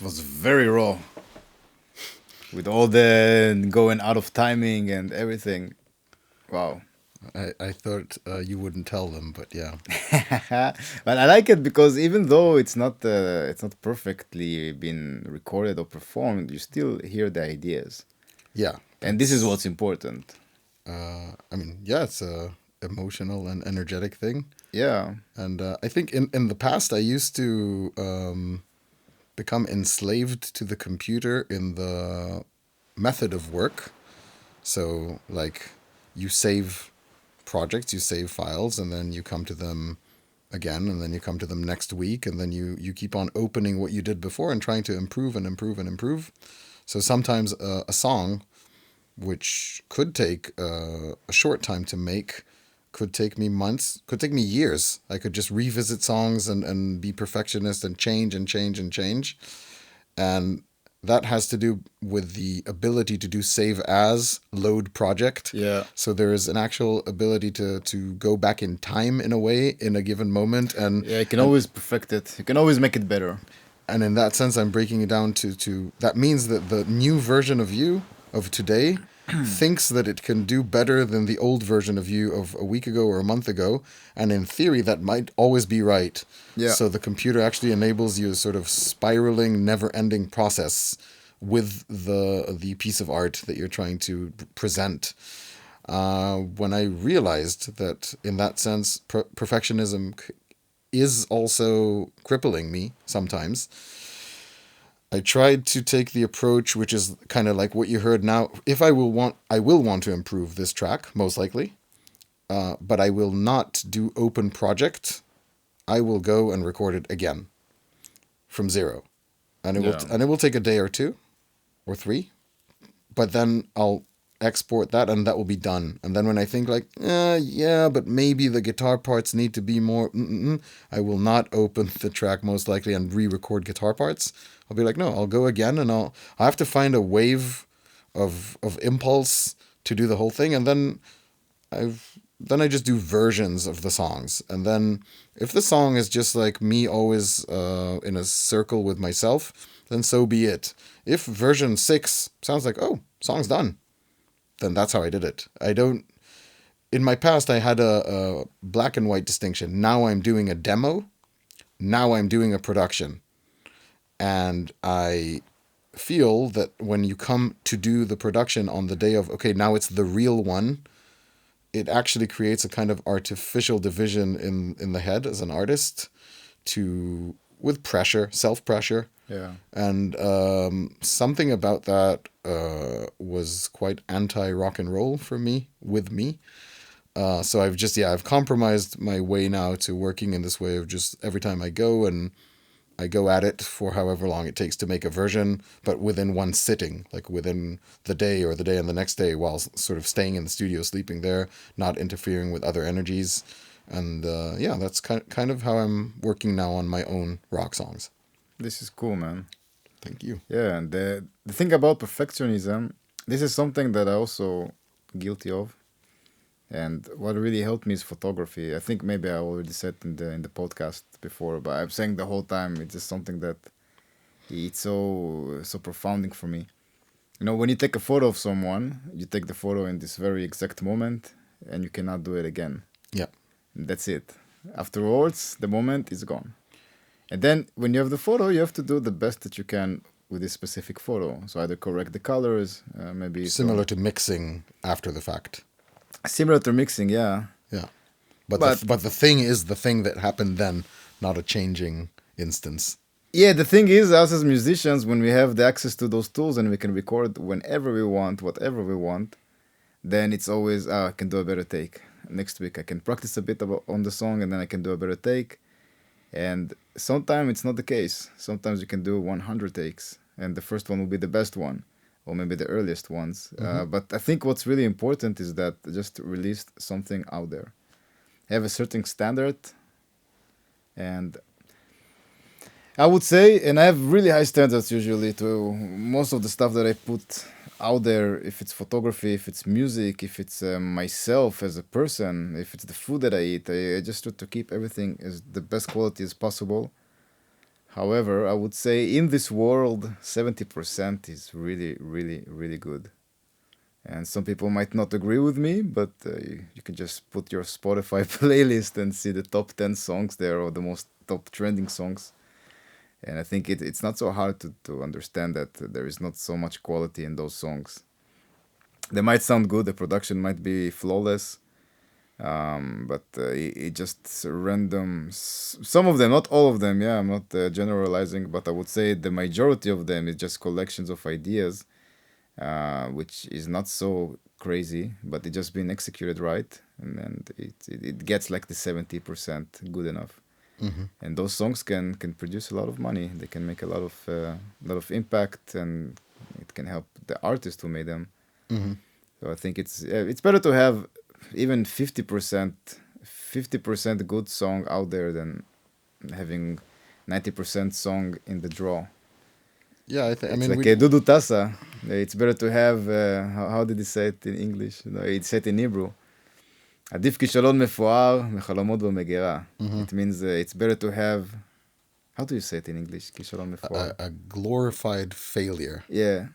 It was very raw, with all the going out of timing and everything. Wow. I thought you wouldn't tell them, but yeah. But I like it because even though it's not perfectly been recorded or performed, you still hear the ideas, Yeah. and this is what's important. I mean, yeah, it's a emotional and energetic thing. Yeah, And I think in the past, I used to become enslaved to the computer in the method of work. So, like, you save projects, you save files, and then you come to them again, and then you come to them next week, and then you keep on opening what you did before and trying to improve and improve and improve. So sometimes a song, which could take a short time to make, could take me months, could take me years. I could just revisit songs and be perfectionist and change and change and change. And that has to do with the ability to do save as load project. yeah, So there is an actual ability to go back in time in a way in a given moment. yeah. You can always perfect it. You can always make it better. And in that sense, I'm breaking it down to that means that the new version of you of today thinks that it can do better than the old version of you of a week ago or a month ago. And in theory, that might always be right. Yeah. So the computer actually enables you a sort of spiraling, never-ending process with the piece of art that you're trying to present. When I realized that in that sense, perfectionism is also crippling me sometimes, I tried to take the approach which is kind of like what you heard now. If I will want to improve this track, most likely, but I will not do open project. I will go and record it again from zero, and it will take a day or two, or three, but then I'll export that and that will be done. And then when I think like, yeah, but maybe the guitar parts need to be more, I will not open the track most likely and re-record guitar parts. I'll be like, no, I'll go again and I have to find a wave of impulse to do the whole thing. And then I just do versions of the songs. And then if the song is just like me always in a circle with myself, then so be it. If version 6 sounds like, oh, song's done, then that's how I did it. In my past, I had a black and white distinction. Now I'm doing a demo. Now I'm doing a production. And I feel that when you come to do the production on the day of, okay, now it's the real one, it actually creates a kind of artificial division in the head as an artist with pressure, self-pressure. Yeah. And something about that was quite anti-rock and roll for me, with me. So I've compromised my way now to working in this way of just every time I go at it for however long it takes to make a version, but within one sitting, like within the day or the day and the next day, while sort of staying in the studio, sleeping there, not interfering with other energies. And that's kind of how I'm working now on my own rock songs. This is cool, man. Thank you. Yeah, and the thing about perfectionism, this is something that I also guilty of. And what really helped me is photography. I think maybe I already said in the podcast before, but I'm saying the whole time it's just something that it's so profounding for me. You know, when you take a photo of someone, you take the photo in this very exact moment, and you cannot do it again. Yeah. And that's it. Afterwards, the moment is gone. And then when you have the photo, you have to do the best that you can with this specific photo. So either correct the colors, maybe similar to mixing after the fact. Similar to mixing, yeah. Yeah. But the thing is the thing that happened then, not a changing instance. Yeah, the thing is, us as musicians, when we have the access to those tools and we can record whenever we want, whatever we want, then it's always, I can do a better take. Next week I can practice a bit on the song and then I can do a better take. And sometimes it's not the case. Sometimes you can do 100 takes and the first one will be the best one. Or maybe the earliest ones. But I think what's really important is that just release something out there. Have a certain standard. And I would say, and I have really high standards usually to most of the stuff that I put out there, if it's photography, if it's music, if it's myself as a person, if it's the food that I eat. I just try to keep everything as the best quality as possible However, I would say in this world, 70% is really, really, really good. And some people might not agree with me, but you can just put your Spotify playlist and see the top 10 songs there or the most top trending songs. And I think it's not so hard to understand that there is not so much quality in those songs. They might sound good, the production might be flawless, but it just random. Some of them, not all of them, yeah, I'm not generalizing, but I would say the majority of them is just collections of ideas, which is not so crazy, but it just been executed right, and it gets like the 70% good enough. Mm-hmm. And those songs can produce a lot of money. They can make a lot of impact, and it can help the artist who made them. Mm-hmm. So I think it's better to have even 50% good song out there than having 90% song in the draw. Yeah, I It's mean, like a Dudu Tassa. It's better to have, how did he say it in English? No, it's said in Hebrew. עדיף כישלון מפואר מחלומות במגירה. mm-hmm. It means it's better to have, how do you say it in English? כישלון מפואר. a glorified failure. Yeah.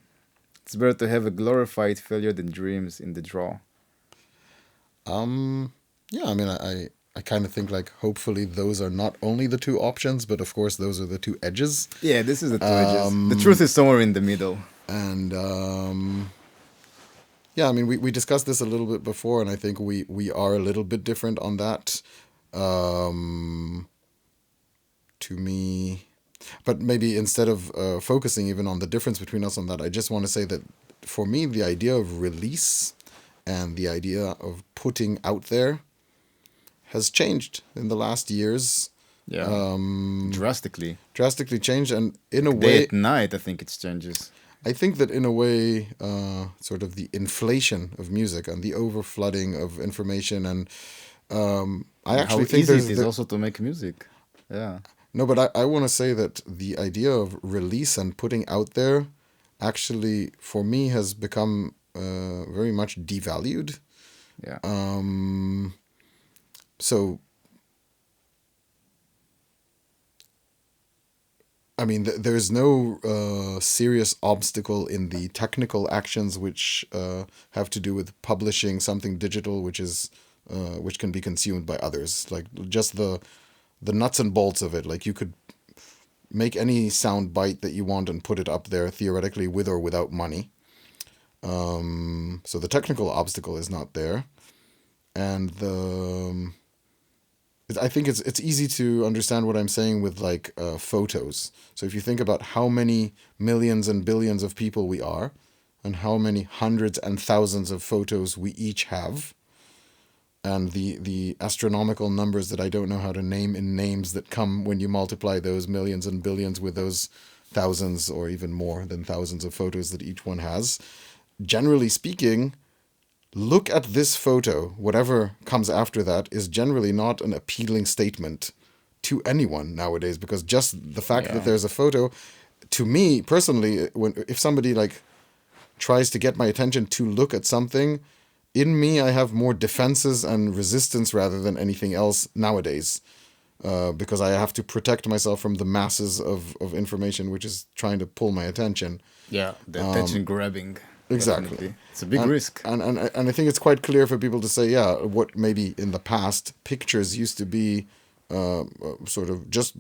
It's better to have a glorified failure than dreams in the draw. Yeah, I mean, I kind of think like hopefully those are not only the two options, but of course those are the two edges. Yeah, this is the two edges. The truth is somewhere in the middle. And yeah, I mean, we discussed this a little bit before, and I think we are a little bit different on that. To me, but maybe instead of focusing even on the difference between us on that, I just want to say that for me, the idea of release and the idea of putting out there has changed in the last years. Yeah. Drastically. Drastically changed, and in a Day way, at night, I think it changes. I think that in a way, sort of the inflation of music and the overflooding of information, and I actually how think easy there's it is also to make music. Yeah. no, but I want to say that the idea of release and putting out there actually, for me, has become very much devalued. Yeah. So, I mean, there's no serious obstacle in the technical actions which have to do with publishing something digital, which can be consumed by others. Like just the nuts and bolts of it. Like you could make any sound bite that you want and put it up there theoretically with or without money. So the technical obstacle is not there, and I think it's easy to understand what I'm saying with like photos. So if you think about how many millions and billions of people we are, and how many hundreds and thousands of photos we each have, and the astronomical numbers that I don't know how to name in names that come when you multiply those millions and billions with those thousands or even more than thousands of photos that each one has, generally speaking, look at this photo, whatever comes after that, is generally not an appealing statement to anyone nowadays, because just the fact that there's a photo, to me personally, if somebody like tries to get my attention to look at something, in me I have more defenses and resistance rather than anything else nowadays, because I have to protect myself from the masses of information which is trying to pull my attention. Yeah, the attention grabbing. Exactly. Definitely. It's a big risk. And I think it's quite clear for people to say, yeah, what maybe in the past pictures used to be sort of just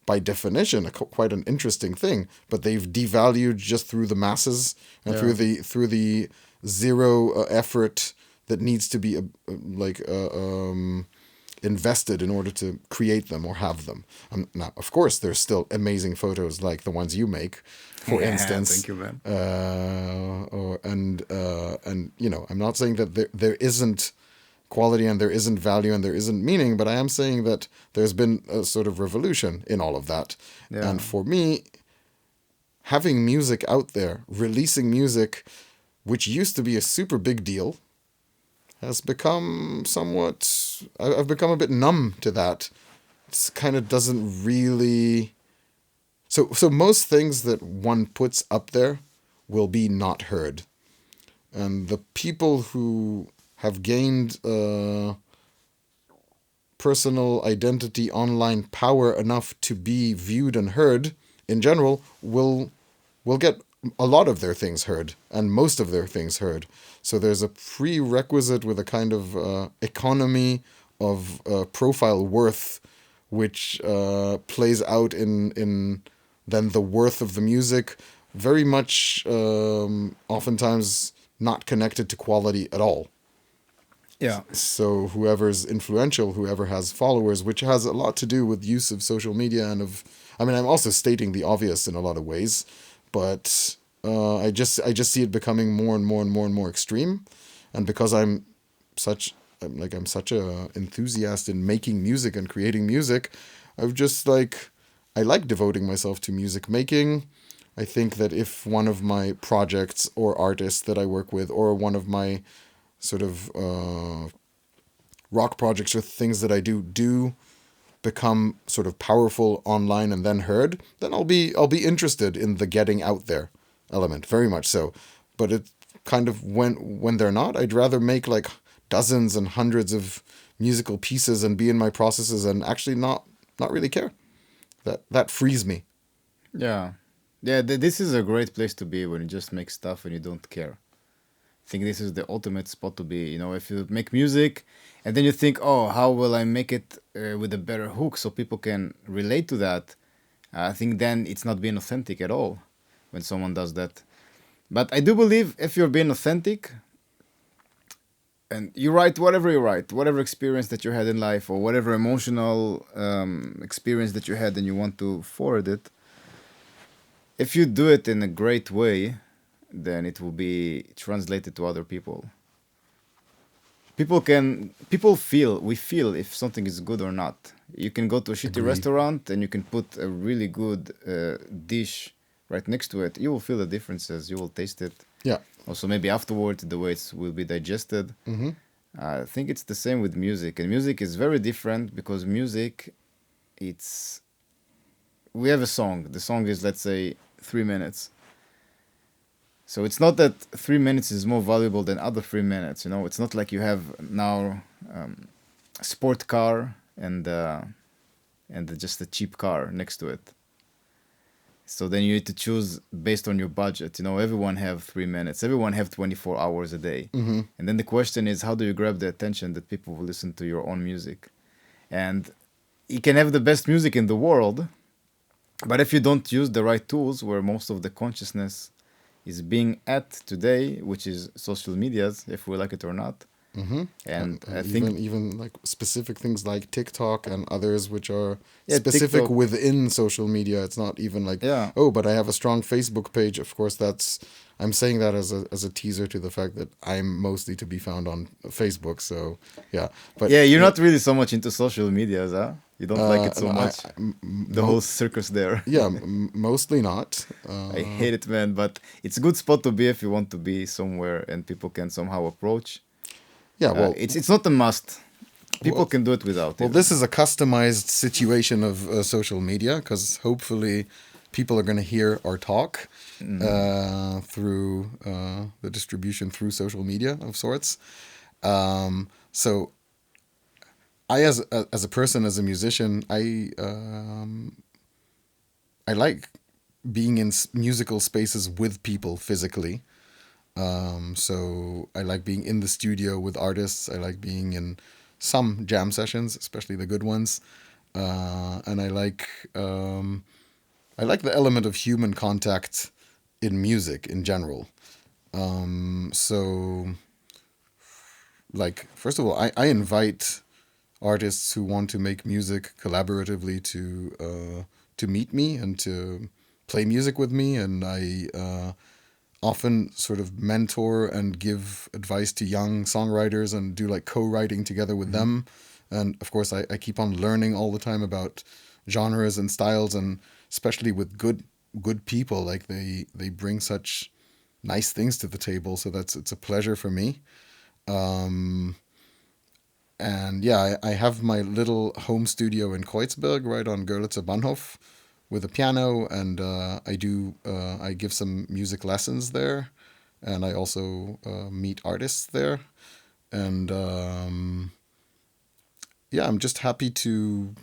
by definition quite an interesting thing, but they've devalued just through the masses and through the zero effort that needs to be invested in order to create them or have them. Now, of course, there's still amazing photos like the ones you make, for instance. Thank you, man. And you know, I'm not saying that there isn't quality and there isn't value and there isn't meaning, but I am saying that there's been a sort of revolution in all of that. Yeah. And for me, having music out there, releasing music, which used to be a super big deal, has become somewhat... I've become a bit numb to that. It kind of doesn't really... So most things that one puts up there will be not heard. And the people who have gained personal identity online power enough to be viewed and heard in general will get a lot of their things heard and most of their things heard. So there's a prerequisite with a kind of economy of profile worth, which plays out in then the worth of the music, very much oftentimes not connected to quality at all. Yeah. So whoever's influential, whoever has followers, which has a lot to do with use of social media and of, I mean, I'm also stating the obvious in a lot of ways, but I just see it becoming more and more and more and more extreme, and because I'm such a enthusiast in making music and creating music, I've just I like devoting myself to music making. I think that if one of my projects or artists that I work with, or one of my sort of rock projects or things that I do become sort of powerful online and then heard, then I'll be interested in the getting out there element, very much so. But it kind of when they're not, I'd rather make like dozens and hundreds of musical pieces and be in my processes and actually not really care. That frees me. Yeah. Yeah, this is a great place to be when you just make stuff and you don't care. I think this is the ultimate spot to be. You know, if you make music and then you think, oh, how will I make it with a better hook so people can relate to that? I think then it's not being authentic at all when someone does that. But I do believe if you're being authentic and you write, whatever experience that you had in life or whatever emotional experience that you had and you want to forward it, if you do it in a great way, then it will be translated to other people. We feel if something is good or not. You can go to a shitty Agree. restaurant and you can put a really good dish right next to it. You will feel the differences. You will taste it. Yeah. Also, maybe afterwards, the way it will be digested. Mm-hmm. I think it's the same with music. And music is very different because music, it's... We have a song. The song is, let's say, 3 minutes. So it's not that 3 minutes is more valuable than other 3 minutes. You know, it's not like you have now a sport car and just a cheap car next to it. So then you need to choose based on your budget. You know, everyone have 3 minutes. Everyone have 24 hours a day. Mm-hmm. And then the question is, how do you grab the attention that people will listen to your own music? And you can have the best music in the world, but if you don't use the right tools where most of the consciousness is being at today, which is social medias, if we like it or not. Mm-hmm. And I even, think even like specific things like TikTok and others which are Yeah, specific TikTok. within social media. It's not even like, Yeah. oh, but I have a strong Facebook page. Of course, I'm saying that as a teaser to the fact that I'm mostly to be found on Facebook. So yeah, but Yeah, you're not really so much into social medias, huh? You don't like it so no, much. The whole circus there. yeah, mostly not. I hate it, man. But it's a good spot to be if you want to be somewhere and people can somehow approach. Yeah, well, It's not a must. People can do it without well, it. this is a customized situation of social media because hopefully people are going to hear our talk through the distribution through social media of sorts. So I, as a person, as a musician, I like being in musical spaces with people physically. So I like being in the studio with artists. I like being in some jam sessions, especially the good ones. And I like the element of human contact in music in general. So like, first of all, I invite artists who want to make music collaboratively to meet me and to play music with me, and I often sort of mentor and give advice to young songwriters and do like co-writing together with them. And of course, I keep on learning all the time about genres and styles, and especially with good people, like they bring such nice things to the table. So it's a pleasure for me. And yeah, I have my little home studio in Kreuzberg, right on Görlitzer Bahnhof, with a piano, and I give some music lessons there, and I also meet artists there, and yeah, I'm just happy to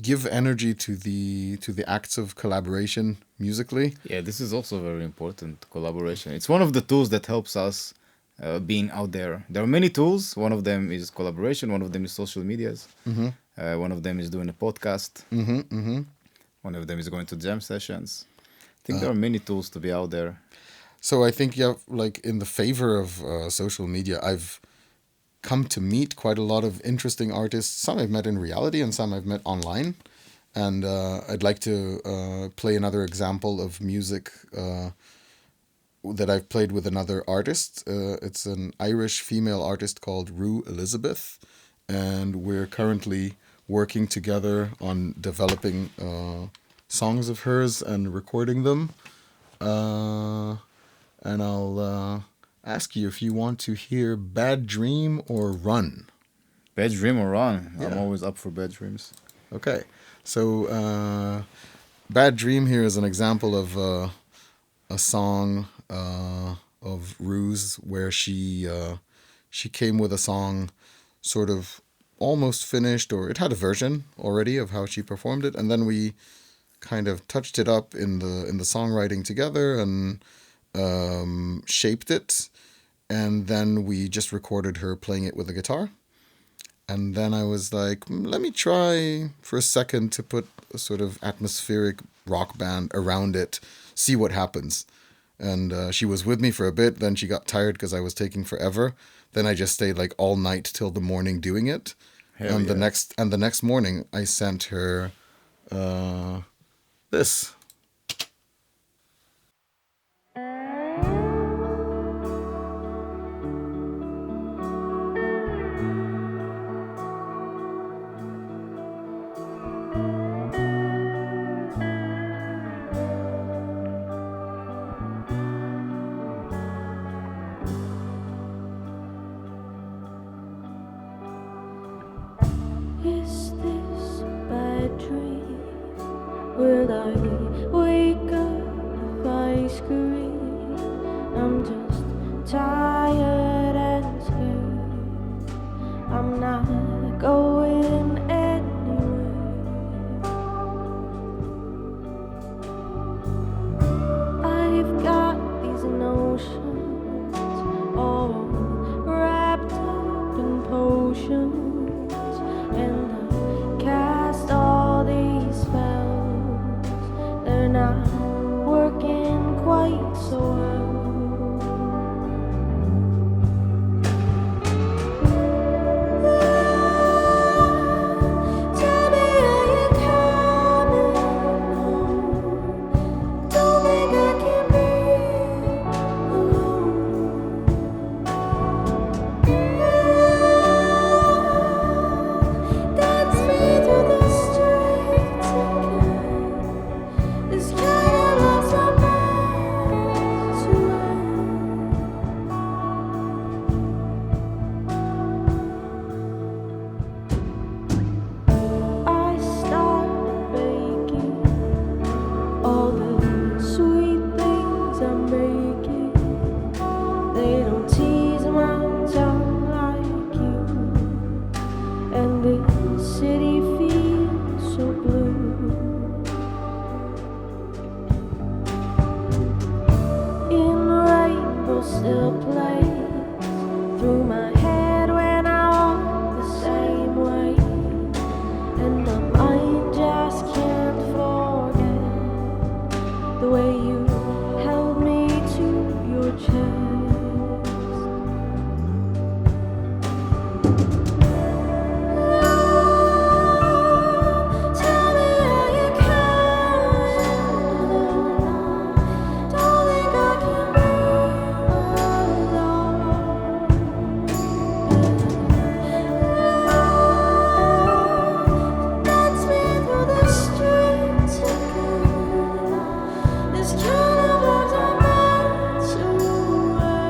give energy to the acts of collaboration musically. Yeah, this is also very important, collaboration. It's one of the tools that helps us being out there. There are many tools. One of them is collaboration. One of them is social medias. One of them is doing a podcast. One of them is going to jam sessions. I think there are many tools to be out there. So I think, yeah, like in the favor of social media, I've come to meet quite a lot of interesting artists. Some I've met in reality and some I've met online. And I'd like to play another example of music that I've played with another artist. It's an Irish female artist called Rue Elizabeth. And we're currently working together on developing songs of hers and recording them. And I'll ask you if you want to hear Bad Dream or Run. Bad Dream or Run. Yeah. I'm always up for bad dreams. Okay. So Bad Dream here is an example of a song of Rue's where she came with a song sort of almost finished, or it had a version already of how she performed it, and then we kind of touched it up in the songwriting together and shaped it, and then we just recorded her playing it with the guitar. And then I was like, let me try for a second to put a sort of atmospheric rock band around it, see what happens. And she was with me for a bit, then she got tired because I was taking forever. Then I just stayed like all night till the morning doing it. Hell and yeah. the next morning I sent her this. Is this a bad dream? Will I wake up if I scream? I'm just tired and scared. I'm not going anywhere. I've got these notions all wrapped up in potions. And I cast all these spells. They're not working quite so well. Tell me, are you coming home? Don't think I can be alone. Dance me through the streets again. This kind of love's not meant to end. I started baking all the sweet things I'm making. They don't tease my tongue like you. And this city feels so blue. In rainbow still plays through my head when I walk the same way. And my mind just can't forget the way you held me to your chest. Tell me, are you coming home? Don't think I can be alone. Dance me through the streets again. This kind of love's not meant to end.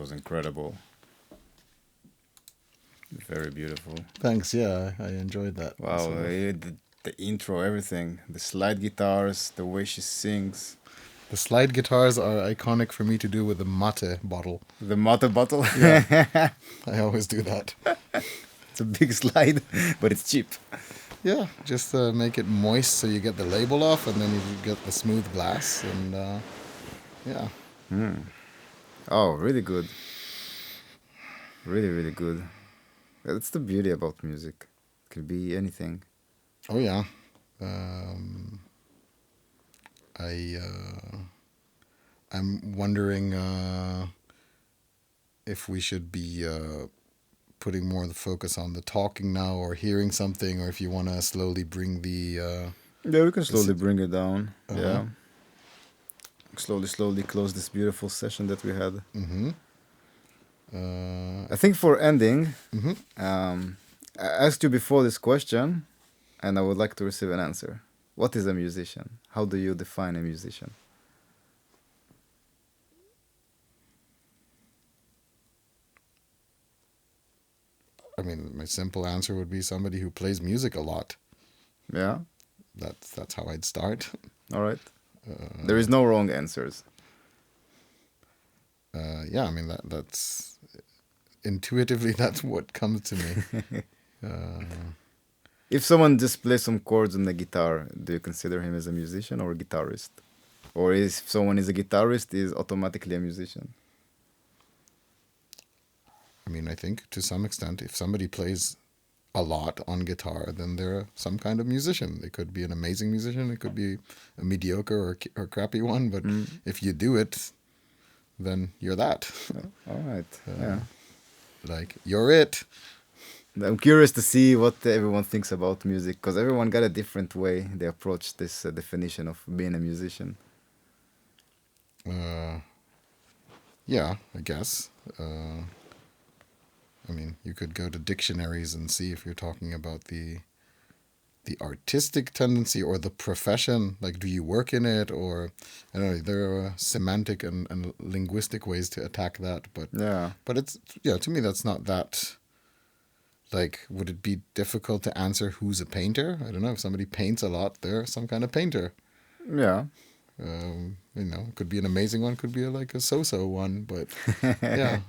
was incredible. Very beautiful. Thanks. Yeah, I enjoyed that. Wow, So, the intro, everything, the slide guitars, the way she sings, the slide guitars are iconic for me to do with the mate bottle. the mate bottle. Yeah. I always do that. It's a big slide, but it's cheap. Yeah, just make it moist so you get the label off, and then you get the smooth glass, and yeah. Oh, really good. Really, really good. That's the beauty about music. It can be anything. Oh yeah. I'm wondering if we should be putting more of the focus on the talking now, or hearing something, or if you want to slowly bring the Yeah, we can slowly bring it down. Uh-huh. Yeah. Slowly close this beautiful session that we had. I think for ending, I asked you before this question, and I would like to receive an answer. What is a musician? How do you define a musician? I mean, my simple answer would be somebody who plays music a lot. Yeah? That's how I'd start. All right. There is no wrong answers. Yeah, I mean that's intuitively that's what comes to me. If someone just plays some chords on the guitar, do you consider him as a musician or a guitarist? Or if someone is a guitarist, is automatically a musician? I mean, I think to some extent, if somebody plays a lot on guitar, then they're some kind of musician. They could be an amazing musician. It could be a mediocre or crappy one. But if you do it, then you're that. All right. Yeah. Like, you're it. I'm curious to see what everyone thinks about music, because everyone got a different way they approach this definition of being a musician. Yeah, I guess. I mean, you could go to dictionaries and see if you're talking about the artistic tendency or the profession. Like, do you work in it? Or, I don't know, there are semantic and linguistic ways to attack that. But Yeah. it's, yeah, to me, that's not that, like, would it be difficult to answer who's a painter? I don't know. If somebody paints a lot, they're some kind of painter. Yeah. You know, could be an amazing one, could be like a so-so one. But, yeah,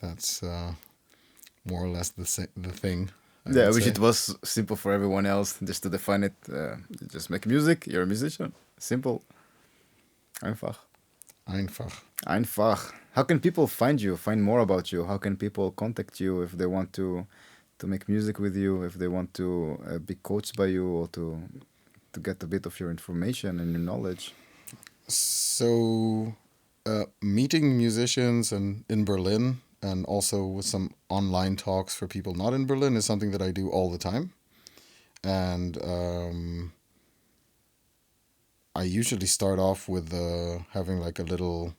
that's more or less the thing. Yeah, I wish it was simple for everyone else, just to define it. You just make music, you're a musician. Simple. Einfach. Einfach. How can people find you, find more about you? How can people contact you if they want to make music with you, if they want to be coached by you, or to get a bit of your information and your knowledge? So, meeting musicians in Berlin, and also with some online talks for people not in Berlin, is something that I do all the time. And I usually start off with having like a little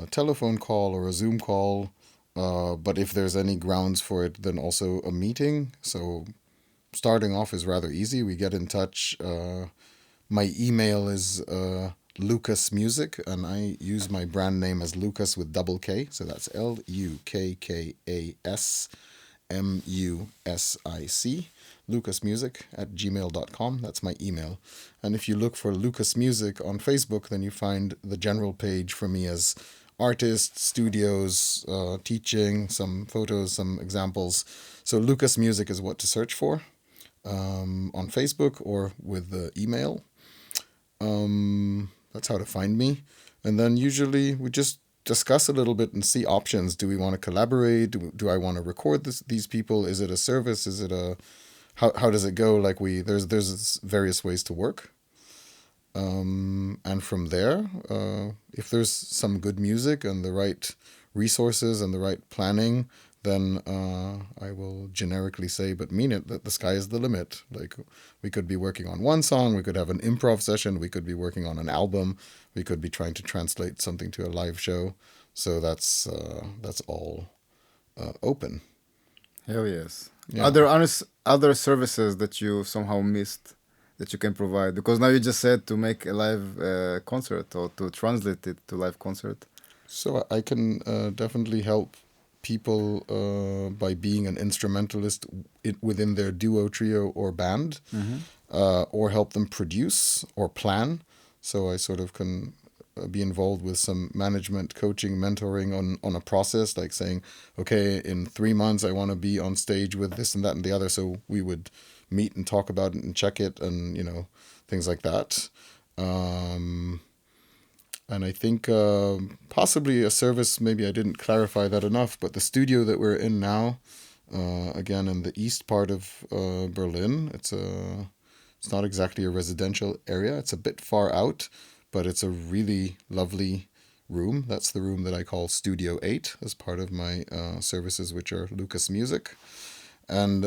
telephone call or a Zoom call. But if there's any grounds for it, then also a meeting. So starting off is rather easy. We get in touch. My email is LuKKas Music, and I use my brand name as LuKKas with double K. So that's LuKKas MUSIC. LuKKasmusic@gmail.com. That's my email. And if you look for LuKKas Music on Facebook, then you find the general page for me as artist, studios, teaching, some photos, some examples. So LuKKas Music is what to search for on Facebook or with the email. That's how to find me. And then usually we just discuss a little bit and see options. Do we want to collaborate? Do I want to record these people? Is it a service? Is it a... How does it go? Like there's various ways to work. And from there, if there's some good music and the right resources and the right planning, then I will generically say, but mean it, that the sky is the limit. Like, we could be working on one song, we could have an improv session, we could be working on an album, we could be trying to translate something to a live show. So that's all open. Hell yes. Yeah. Are there other services that you somehow missed that you can provide? Because now you just said to make a live concert or to translate it to live concert. So I can definitely help people by being an instrumentalist within their duo, trio, or band, or help them produce or plan. So I sort of can be involved with some management, coaching, mentoring on a process, like saying, okay, in 3 months I want to be on stage with this and that and the other. So we would meet and talk about it and check it, and things like that. And I think possibly a service, maybe I didn't clarify that enough, but the studio that we're in now, again, in the east part of Berlin, it's not exactly a residential area. It's a bit far out, but it's a really lovely room. That's the room that I call Studio 8 as part of my services, which are LuKKas Music. And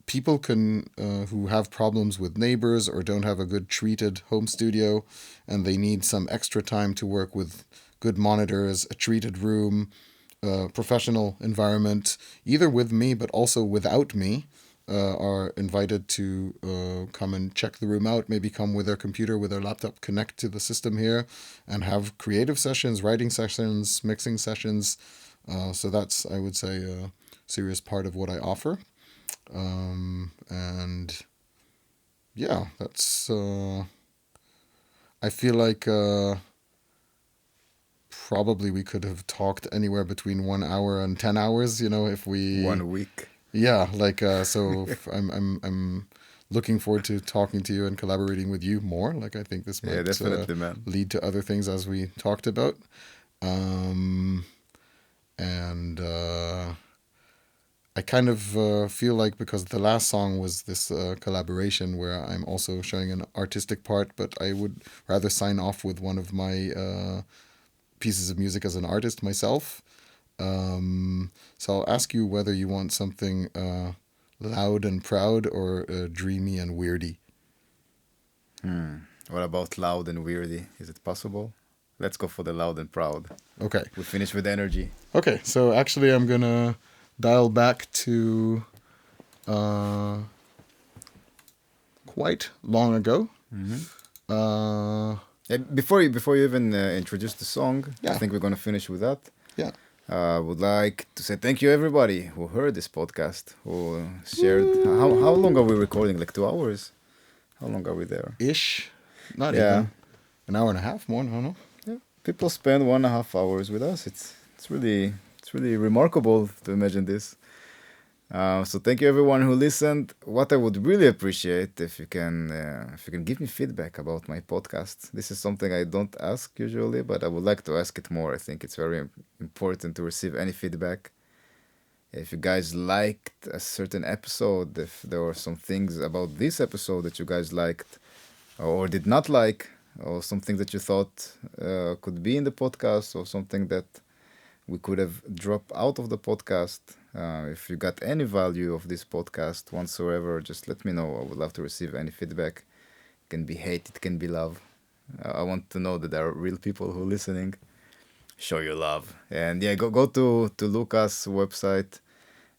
people can who have problems with neighbors or don't have a good treated home studio, and they need some extra time to work with good monitors, a treated room, professional environment, either with me but also without me, are invited to come and check the room out, maybe come with their computer, with their laptop, connect to the system here, and have creative sessions, writing sessions, mixing sessions. So that's, I would say, a serious part of what I offer. And yeah, that's I feel like probably we could have talked anywhere between 1 hour and 10 hours, if we 1 week. Yeah, like so I'm looking forward to talking to you and collaborating with you more. Like I think this might definitely, man. lead to other things as we talked about. And I kind of feel like, because the last song was this collaboration where I'm also showing an artistic part, but I would rather sign off with one of my pieces of music as an artist myself. So I'll ask you whether you want something loud and proud or dreamy and weirdy. What about loud and weirdy? Is it possible? Let's go for the loud and proud. Okay. We finish with energy. Okay, so actually I'm going to dial back to quite long ago. Before you even introduce the song, Yeah. I think we're going to finish with that. Yeah. I would like to say thank you everybody who heard this podcast, who shared. How long are we recording? Like 2 hours? How long are we there? Ish. Not Yeah. even. An hour and a half more, I don't know. Yeah. People spend 1.5 hours with us. It's really remarkable to imagine this. So thank you everyone who listened. What I would really appreciate if you can give me feedback about my podcast. This is something I don't ask usually, but I would like to ask it more. I think it's very important to receive any feedback. If you guys liked a certain episode, if there were some things about this episode that you guys liked or did not like, or something that you thought could be in the podcast, or something that we could have dropped out of the podcast. If you got any value of this podcast whatsoever, just let me know. I would love to receive any feedback. It can be hate, it can be love. I want to know that there are real people who are listening. Show your love. And yeah, go to LuKKas website.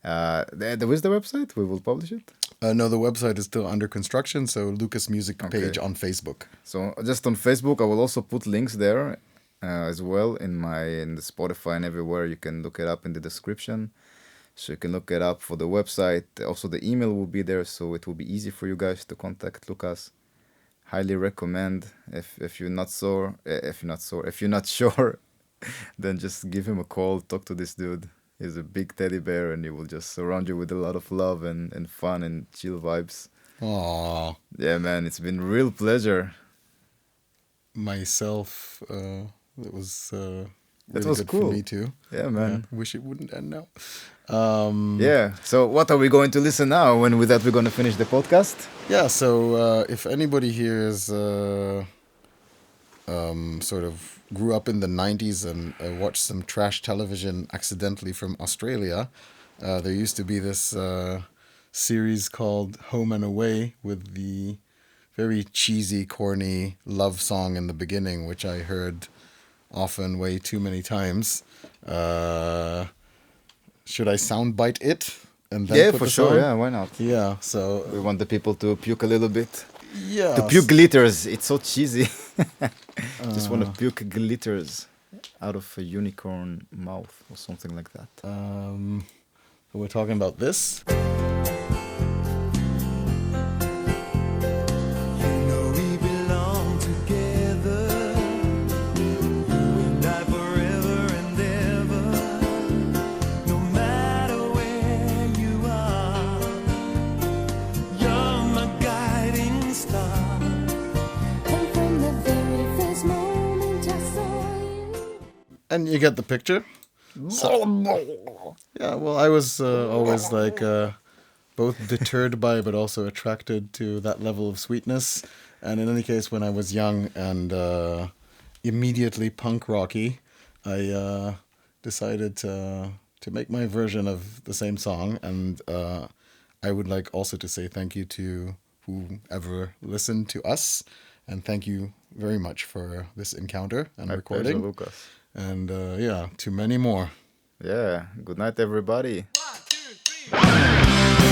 There is the website. We will publish it. No, the website is still under construction, so LuKKas Music page on Facebook. So just on Facebook, I will also put links there as well in the Spotify and everywhere. You can look it up in the description. So you can look it up for the website. Also, the email will be there, so it will be easy for you guys to contact LuKKas. Highly recommend. If you're not sure, then just give him a call. Talk to this dude. He's a big teddy bear, and he will just surround you with a lot of love and fun and chill vibes. Aww. Yeah, man, it's been a real pleasure. Myself, it was really was good cool. for me too. Yeah, man. Yeah, wish it wouldn't end now. Yeah. So what are we going to listen now? When with that we're going to finish the podcast? Yeah, so if anybody here is sort of grew up in the 90s and watched some trash television accidentally from Australia, there used to be this series called Home and Away with the very cheesy, corny love song in the beginning, which I heard often way too many times. Should I soundbite it? And then put for the sure. song? Yeah, why not? Yeah, so... We want the people to puke a little bit. Yeah. To puke glitters. It's so cheesy. Just want to puke glitters. out of a unicorn mouth or something like that. So we're talking about this. And you get the picture. Yeah, well, I was always like both deterred by but also attracted to that level of sweetness. And in any case, when I was young and immediately punk rocky, I decided to make my version of the same song. And I would like also to say thank you to whoever listened to us. And thank you very much for this encounter and My recording. pleasure, LuKKas. And yeah, to many more. Yeah, good night, everybody. 1, 2, 3.